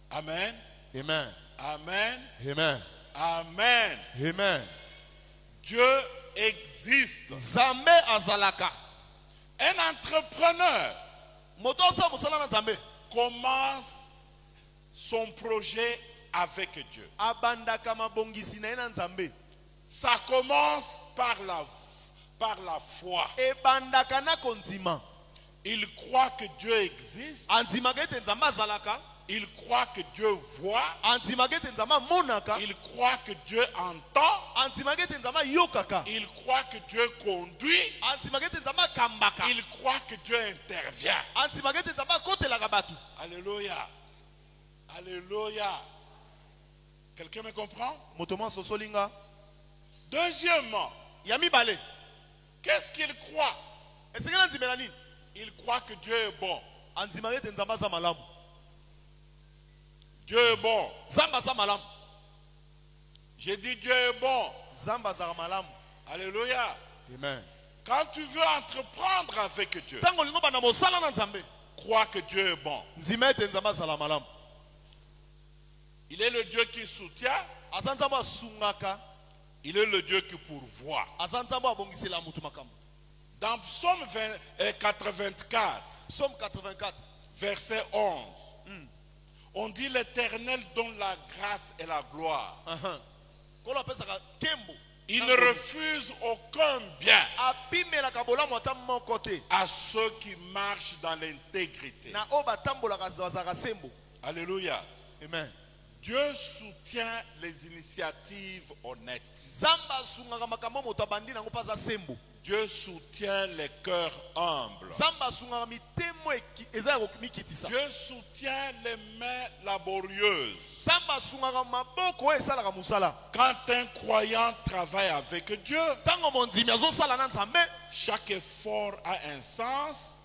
Amen. Amen. Amen. Amen. Amen. Amen. Dieu existe. Un entrepreneur commence son projet avec Dieu. abandaka mabongisi na ye na Nzambe. Ça commence par la foi. Ebandaka na konzima. Il croit que Dieu existe. Anzimaka ete Nzambe azalaka. Il croit que Dieu voit. Anzimaka ete Nzambe amonaka. Il croit que Dieu entend. Anzimaka ete Nzambe ayokaka. Il croit que Dieu conduit. Anzimaka ete Nzambe akambaka. Il croit que Dieu intervient. Anzimaka ete Nzambe akotelaka bato. Alléluia. Alléluia. Quelqu'un me comprend? Motomo sosolinga. Deuxièmement, Ya mibale. qu'est-ce qu'il croit? Esekela nzimela nini? Il croit que Dieu est bon. Anzimaka ete Nzambe aza malamu. Dieu est bon. Nzambe aza malamu. J'ai dit Dieu est bon. Nzambe azaka malamu. Alléluia. Amen. Quand tu veux entreprendre avec Dieu, Tango lingo bana mosala na Nzambe. crois que Dieu est bon. Nzima ete Nzambe azala malamu. Il est le Dieu qui soutient. Aza Nzambe asungaka. Il est le Dieu qui pourvoit. Aza Nzambe abongisela mutu makambo. Dans Psaume 84, Psaume 84. verset 11, on dit l'Éternel donne la grâce et la gloire. Kolo apesaka kembo. Il ne refuse aucun bien Abimelaka bolamu ata moko te. à ceux qui marchent dans l'intégrité. Na oyo batambolaka bazalaka sembo. Alléluia. Amen. Dieu soutient les initiatives honnêtes. Nzambe asungaka makambo moto abandi nango mpo aza sembo. Dieu soutient les cœurs humbles. Nzambe asungaka mitemo eza ya komikitisa. Dieu soutient les mains laborieuses. Nzambe asungaka maboko oyo esalaka mosala. Quand un croyant travaille avec Dieu, Ntango mondimi azosala na Nzambe, chaque effort a un sens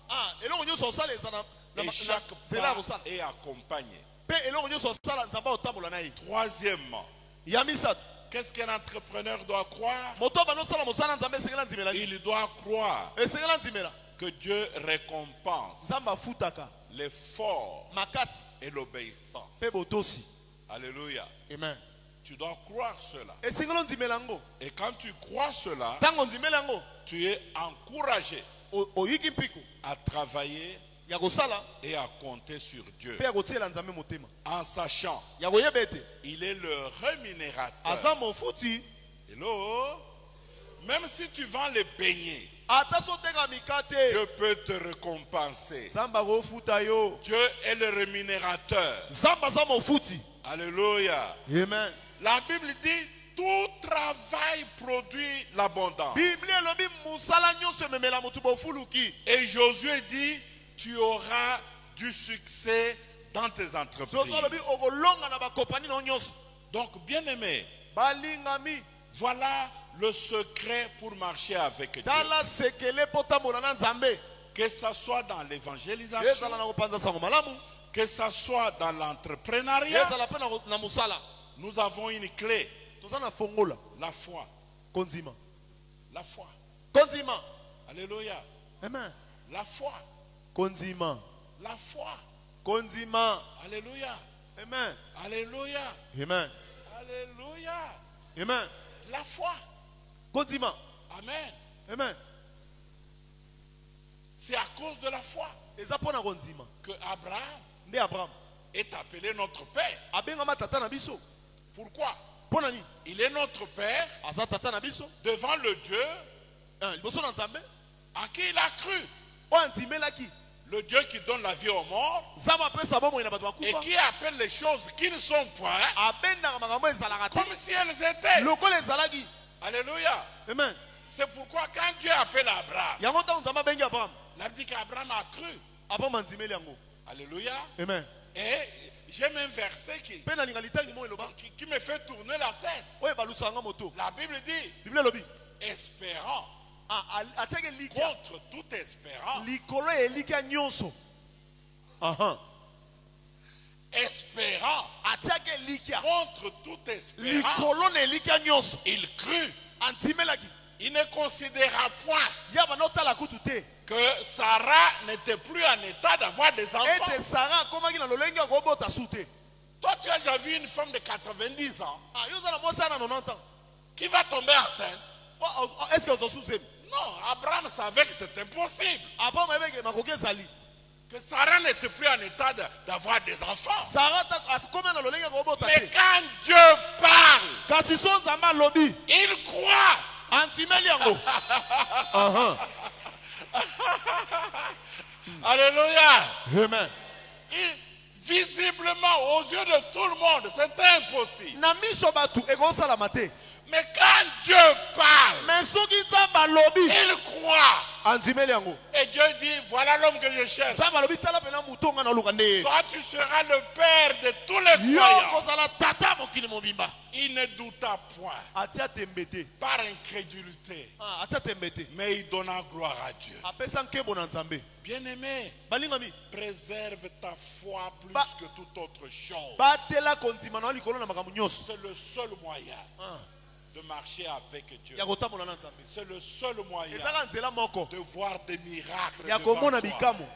eloko nyonso osala eza et chaque nzela ya pas kosala. est accompagné. Mpe eloko nyonso osala Nzambe otambola na ye. Troisièmement, Ya misato. qu'est-ce qu'un entrepreneur doit croire? Moto banosala mosala Nzambe esengela nzimela nini? Il doit croire Esengela nzimela. que Dieu récompense Nzambe afutaka l'effort makasi et l'obéissance. mpe botosi. Alléluia. Amen. Tu dois croire cela. Esengela nzimela yango. Et quand tu crois cela, Ntango nzimela yango, tu es encouragé oyiki mpiko à travailler ya kosala et à compter sur Dieu. mpe ya kotiela Nzambe motema. En sachant, Ya koyeba ete il est le rémunérateur. aza mofuti. Hello? Même si tu vends les beignets, Ata soteka mikate, Dieu peut te récompenser. Nzambe akofuta yo. Dieu est le rémunérateur. Nzambe aza mofuti. Alléluia. Amen. La Bible dit tout travail produit l'abondance. Bible elobi musala nyonso ememela motu bofuluki. Et Josué dit tu auras du succès dans tes entreprises. Josué elobi okolonga na bakompani na nyonso. Donc, bien aimé, Balingami, voilà le secret pour marcher avec Dieu. tala sekele potambola na Nzambe. Que ce soit dans l'évangélisation, Ezala na kopanza sango malamu. que ce soit dans l'entrepreneuriat, Ezala pe na musala. nous avons une clé. Toza na fongola. La foi. Konzima. La foi. Konzima. Alléluia. Amen. La foi. Konzima. La foi. Konzima. Alléluia. Amen. Alléluia. Amen. Alléluia. Amen. La foi. Konzima. Amen. Amen. C'est à cause de la foi Eza pona konzima. que Abraham Nde Abraham. est appelé notre Père. Abengama tata na biso. Pourquoi? Pona ni? Il est notre Père Aza tata na biso. devant le Dieu Liboso na Nzambe. à qui il a cru. O anzimelaki. Le Dieu qui donne la vie aux morts Nzambe apesa bomoi na bato et bakufa. qui appelle les choses qui ne sont point Abendaka makambo ezalaka te. comme si elles étaient. Lokola ezalaki. Alléluia. Amen. C'est pourquoi quand Dieu appelle Abraham, Yango ntango Nzambe abengi Abraham. il a dit qu'Abraham a cru. Abraham anzimeli yango. Alléluia. Amen. Et j'aime un verset qui Pe na linga litangi mo eloba. me fait tourner la tête. Oyo balusanga moto. La Bible dit, Bible elobi. espérant Atiaki likia. contre toute espérance. Likolo elikia nyonso. Aha. Espérant Atiaki likia. contre toute espérance. Likolo na elikia nyonso. Il crut. Anzimelaki. Il ne considéra point Yaba no tala kutu te. que Sarah n'était plus en état d'avoir des enfants. Ete Sarah komaki na lolengi akobota sute. Toi, tu as déjà vu une femme de 90 ans Ah, yo za na mwasi ana 90 ans. qui va tomber enceinte. Est-ce que ozo suse? Non, Abraham savait que c'était impossible. Abraham ayebeke makoki ezali. que Sarah n'était plus en état d'avoir des enfants. Sarah akomema na lolenge kobota Mais te. quand Dieu parle, Kasi so nzambe alobi il croit. antimeli yango. Alléluia. Amen. Visiblement, aux yeux de tout le monde, c'est impossible. Na miso batu ekosalama te. Mais quand Dieu parle, Mais soki nzambe alobi il croit. antimeli yango. Et Dieu dit, voilà l'homme que je cherche. Nzambe alobi tala pena mutu nga na luka nde. Toi, tu seras le père de tous les Yo croyants. kozala tata mokili mobimba. Il ne douta point Atia tembe te. par incrédulité, Atia tembe te. mais il donna gloire à Dieu. Apesa nkebo na nzambe. Bien-aimé, Balingami. préserve ta foi plus Ba- que toute autre chose. Batela kondima na likolo na makambo nyonso. C'est le seul moyen de marcher avec Dieu. Ya kotambola na nzambe. C'est le seul moyen Ezaka nzela moko. de voir des miracles Ya devant komona toi. bikamo.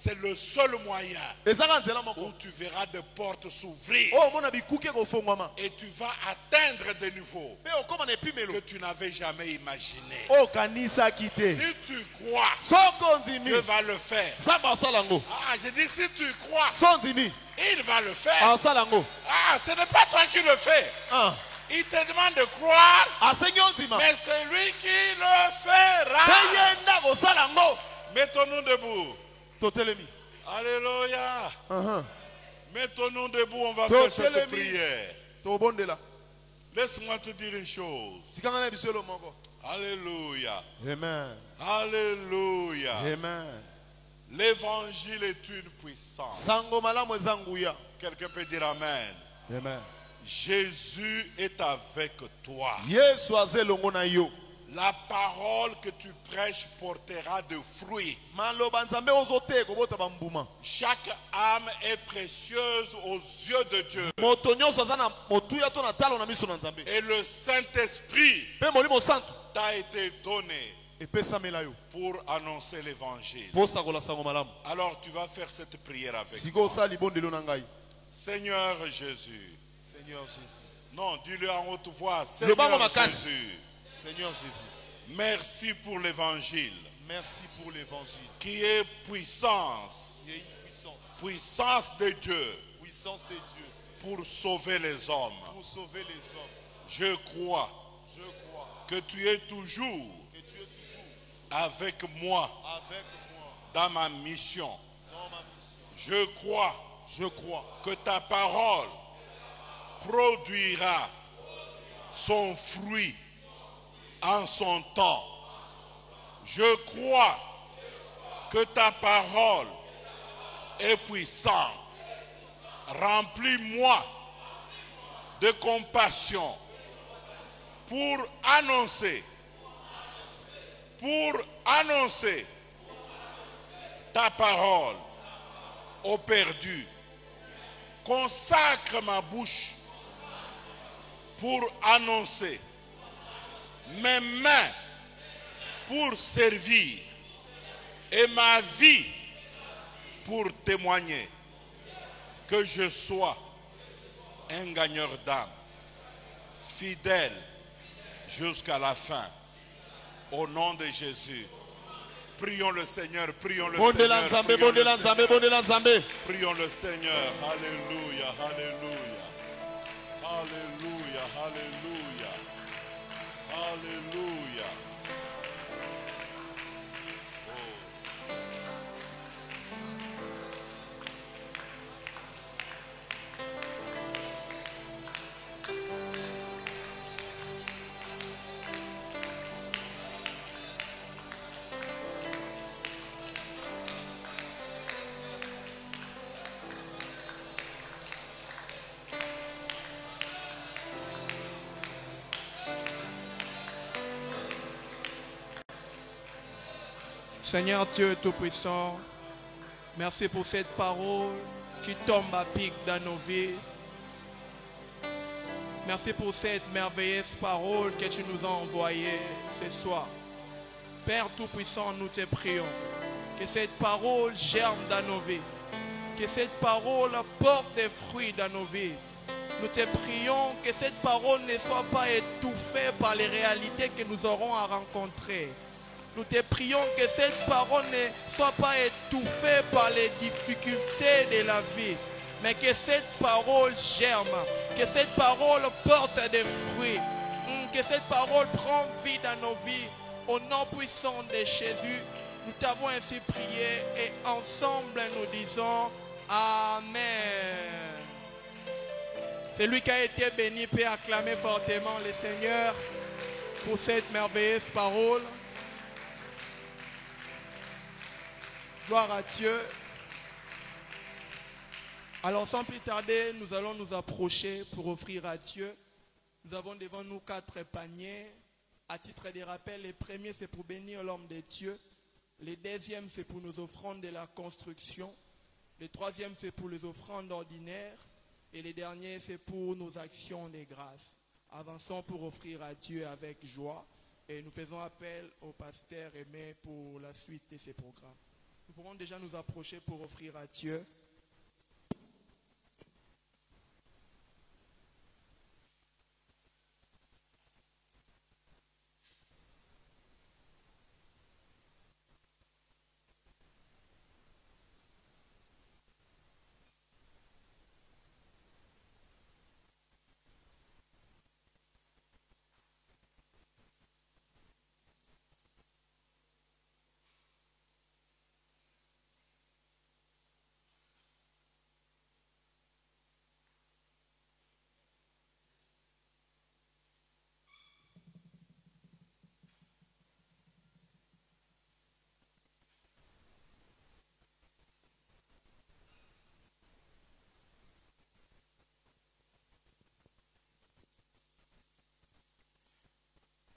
C'est le seul moyen Ezaka nzela où moko. tu verras des portes s'ouvrir Oh mona bikuke kofongwama. et tu vas atteindre des niveaux Pe okoma na epimelo. que tu n'avais jamais imaginé. Oh kanisa kite. Si tu crois, Soko nzimi. Dieu va le faire. Zamba asalango. Ah, je dis si tu crois, So nzimi. il va le faire. Asalango. Ah, ce n'est pas toi qui le fais. Ah. Il te demande de croire, Asenyo nzima. mais c'est lui qui le fera. Peyenda kosalango. Mettons-nous debout. Totelemi. Alléluia. Aha. Mettons-nous debout, on va Toi, faire cette Télémi. prière. Tobondela. Laisse-moi te dire une chose. Sikanga na bisolo moko. Alléluia. Amen. Alléluia. Amen. L'évangile est une puissance. Sango malamu ezanguya. Quelqu'un peut dire Amen. Amen. Jésus est avec toi. Yesu azelongo na yo. La parole que tu prêches portera de fruits. Maloba nzambe ozote kobota bambuma. Chaque âme est précieuse aux yeux de Dieu. Moto nyonso aza na motuya to na talo na miso na nzambe. Et le Saint-Esprit Pe molimo santo t'a été donné epesamela yo. pour annoncer l'évangile. Posakola sango malamu. Alors tu vas faire cette prière avec Siko moi. osala libondelo na ngai. Seigneur Jésus. Seigneur Jésus. Non, dis-le en haute voix. Le bango Seigneur makasi. Jésus. Seigneur Jésus. Merci pour l'évangile Merci pour l'évangile. qui est puissance. Il y a une puissance. Puissance de Dieu Puissance de Dieu pour sauver les hommes. pour sauver les hommes. Je crois Je crois que tu es toujours que tu es toujours avec moi avec moi dans ma mission. dans ma mission. Je crois Je crois que ta parole produira son fruit en son temps. Je crois que ta parole est puissante. Remplis-moi de compassion pour annoncer ta parole aux perdus. Consacre ma bouche pour annoncer, mes mains pour servir et ma vie pour témoigner que je sois un gagneur d'âme, fidèle jusqu'à la fin. Au nom de Jésus. Prions le Seigneur, prions le Bondela Seigneur. nzambe, bondela nzambe, bondela nzambe. Prions le Seigneur. Alléluia, alléluia. Alléluia, alléluia. Alléluia. Seigneur Dieu Tout-Puissant, merci pour cette parole qui tombe à pic dans nos vies. Merci pour cette merveilleuse parole que tu nous as envoyée ce soir. Père Tout-Puissant, nous te prions que cette parole germe dans nos vies, que cette parole porte des fruits dans nos vies. Nous te prions que cette parole ne soit pas étouffée par les réalités que nous aurons à rencontrer. Nous te prions que cette parole ne soit pas étouffée par les difficultés de la vie, mais que cette parole germe, que cette parole porte des fruits, que cette parole prend vie dans nos vies. Au nom puissant de Jésus, nous t'avons ainsi prié et ensemble nous disons Amen. Celui qui a été béni peut acclamer fortement le Seigneur pour cette merveilleuse parole. Gloire à Dieu. Alors sans plus tarder, nous allons nous approcher pour offrir à Dieu. Nous avons devant nous 4 paniers. À titre de rappel, le premier c'est pour bénir l'homme de Dieu. Le deuxième c'est pour nos offrandes de la construction. Le troisième c'est pour les offrandes ordinaires. Et le dernier c'est pour nos actions de grâce. Avançons pour offrir à Dieu avec joie. Et nous faisons appel au pasteur Aimé pour la suite de ces programmes. Nous pourrons déjà nous approcher pour offrir à Dieu.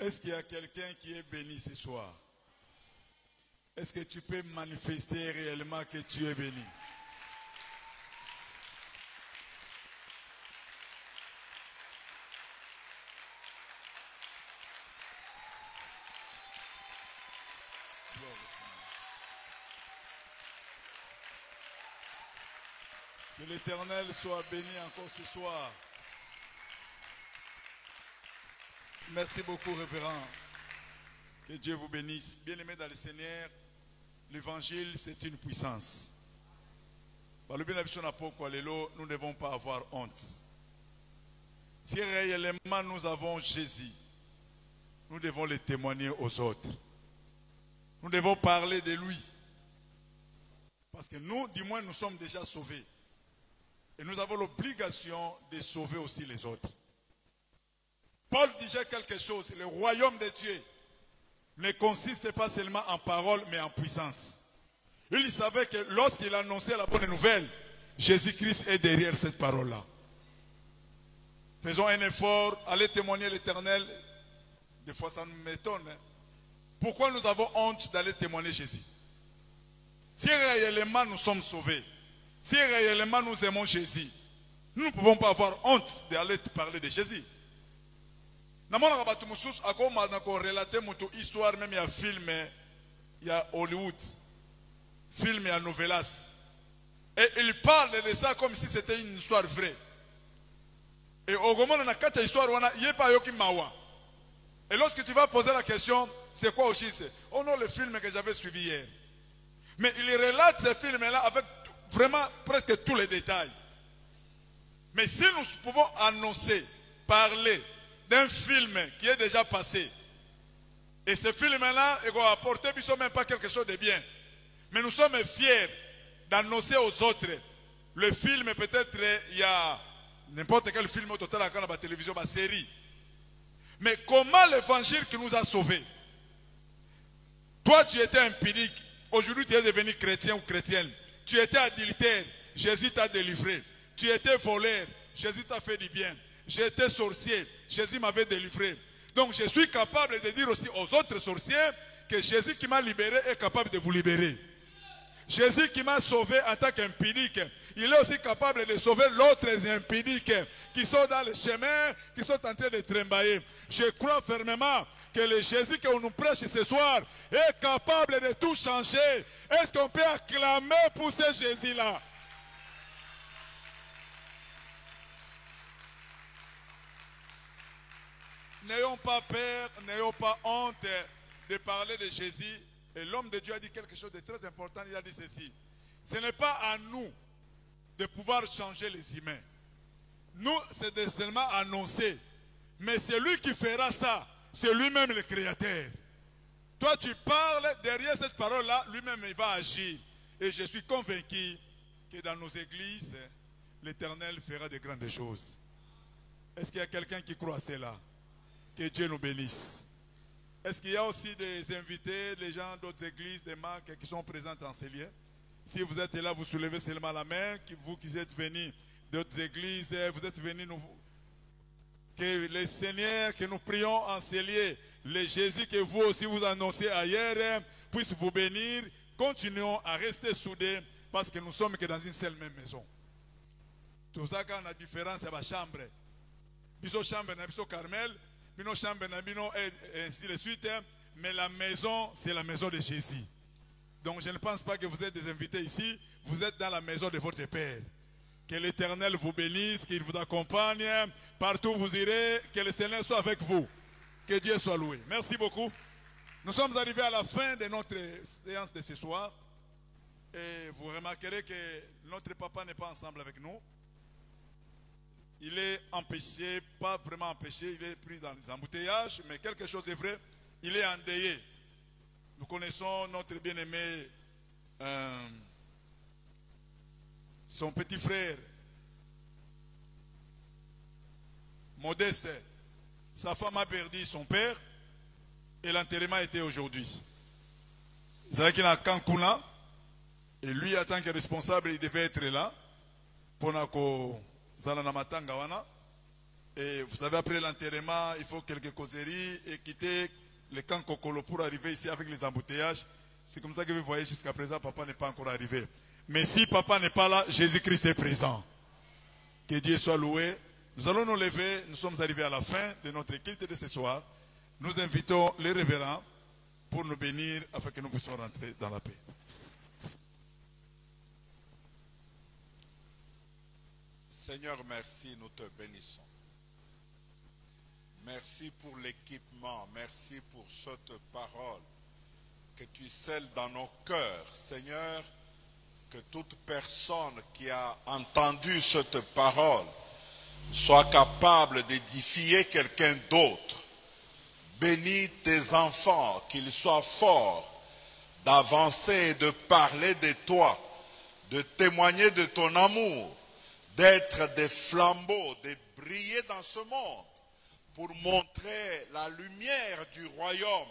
Est-ce qu'il y a quelqu'un qui est béni ce soir? Est-ce que tu peux manifester réellement que tu es béni? Que l'Éternel soit béni encore ce soir. Merci beaucoup, révérend. Que Dieu vous bénisse. Bien-aimés dans le Seigneur, l'évangile, c'est une puissance. Nous ne devons pas avoir honte. Si réellement nous avons Jésus, nous devons le témoigner aux autres. Nous devons parler de lui. Parce que nous, du moins, nous sommes déjà sauvés. Et nous avons l'obligation de sauver aussi les autres. Paul disait quelque chose, le royaume de Dieu ne consiste pas seulement en parole, mais en puissance. Il savait que lorsqu'il annonçait la bonne nouvelle, Jésus-Christ est derrière cette parole-là. Faisons un effort, allez témoigner l'Éternel. Des fois ça nous m'étonne. Pourquoi nous avons honte d'aller témoigner Jésus? Si réellement nous sommes sauvés, si réellement nous aimons Jésus, nous ne pouvons pas avoir honte d'aller parler de Jésus. Namona kabatu mususu akoma na ko relater mutu histoire même ya film ya Hollywood, film ya novelas, et il parle de ça comme si c'était une histoire vraie. Et au moment na kata histoire wana yepa yoki mawa. Et lorsque tu vas poser la question, c'est quoi au juste? Oh non, le film que j'avais suivi hier. Mais il relate ce film là avec vraiment presque tous les détails. Mais si nous pouvons annoncer, parler d'un film qui est déjà passé, et ce film-là, il va apporter même pas quelque chose de bien, mais nous sommes fiers d'annoncer aux autres le film. Peut-être il y a n'importe quel film au total à la télévision, ma série, mais comment l'évangile qui nous a sauvés? Toi tu étais impudicque, aujourd'hui tu es devenu chrétien ou chrétienne. Tu étais adultère, Jésus t'a délivré. Tu étais voleur, Jésus t'a fait du bien. J'étais sorcier, Jésus m'avait délivré. Donc je suis capable de dire aussi aux autres sorciers que Jésus qui m'a libéré est capable de vous libérer. Jésus qui m'a sauvé en tant qu'impudique, il est aussi capable de sauver l'autre impudique qui sont dans le chemin, qui sont en train de trembailler. Je crois fermement que le Jésus que nous prêche ce soir est capable de tout changer. Est-ce qu'on peut acclamer pour ce Jésus-là? N'ayons pas peur, n'ayons pas honte de parler de Jésus. Et l'homme de Dieu a dit quelque chose de très important. Il a dit ceci. Ce n'est pas à nous de pouvoir changer les humains. Nous, c'est de seulement annoncer. Mais c'est lui qui fera ça. C'est lui-même le créateur. Toi, tu parles, derrière cette parole-là, lui-même, il va agir. Et je suis convaincu que dans nos églises, l'Éternel fera de grandes choses. Est-ce qu'il y a quelqu'un qui croit à cela? Que Dieu nous bénisse. Est-ce qu'il y a aussi des invités, des gens d'autres églises, des marques qui sont présents en ces lieux? Si vous êtes là, vous soulevez seulement la main. Vous qui êtes venus d'autres églises, vous êtes venus nous... Que le Seigneur, que nous prions en ces lieux, le Jésus que vous aussi vous annoncez ailleurs, puisse vous bénir. Continuons à rester soudés parce que nous sommes que dans une seule même maison. Tout ça, quand on a différence, c'est la chambre. Biso chambre, biso Carmel, bino chambre, bino et ainsi de suite. Mais la maison, c'est la maison de Jésus. Donc je ne pense pas que vous êtes des invités ici. Vous êtes dans la maison de votre Père. Que l'Éternel vous bénisse, qu'il vous accompagne. Partout où vous irez, que le Seigneur soit avec vous. Que Dieu soit loué. Merci beaucoup. Nous sommes arrivés à la fin de notre séance de ce soir. Et vous remarquerez que notre papa n'est pas ensemble avec nous. Il est empêché, pas vraiment empêché, il est pris dans les embouteillages, mais quelque chose est vrai, il est endeuillé. Nous connaissons notre bien-aimé, son petit frère, Modeste. Sa femme a perdu son père et l'enterrement était aujourd'hui. Il savait qu'il a Cancuna et lui, en tant que responsable, il devait être là pour et vous savez, après l'enterrement, il faut quelques causeries et quitter le camp Kokolo pour arriver ici avec les embouteillages. C'est comme ça que vous voyez jusqu'à présent, papa n'est pas encore arrivé. Mais si papa n'est pas là, Jésus-Christ est présent. Que Dieu soit loué. Nous allons nous lever. Nous sommes arrivés à la fin de notre culte de ce soir. Nous invitons les révérends pour nous bénir afin que nous puissions rentrer dans la paix. Seigneur, merci, nous te bénissons. Merci pour l'équipement, merci pour cette parole que tu scelles dans nos cœurs. Seigneur, que toute personne qui a entendu cette parole soit capable d'édifier quelqu'un d'autre. Bénis tes enfants, qu'ils soient forts d'avancer et de parler de toi, de témoigner de ton amour, d'être des flambeaux, de briller dans ce monde pour montrer la lumière du royaume,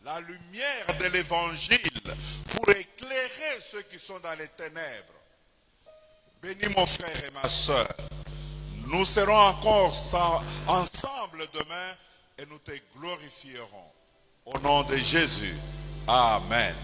la lumière de l'évangile, pour éclairer ceux qui sont dans les ténèbres. Bénis mon frère et ma soeur. Nous serons encore ensemble demain et nous te glorifierons. Au nom de Jésus. Amen.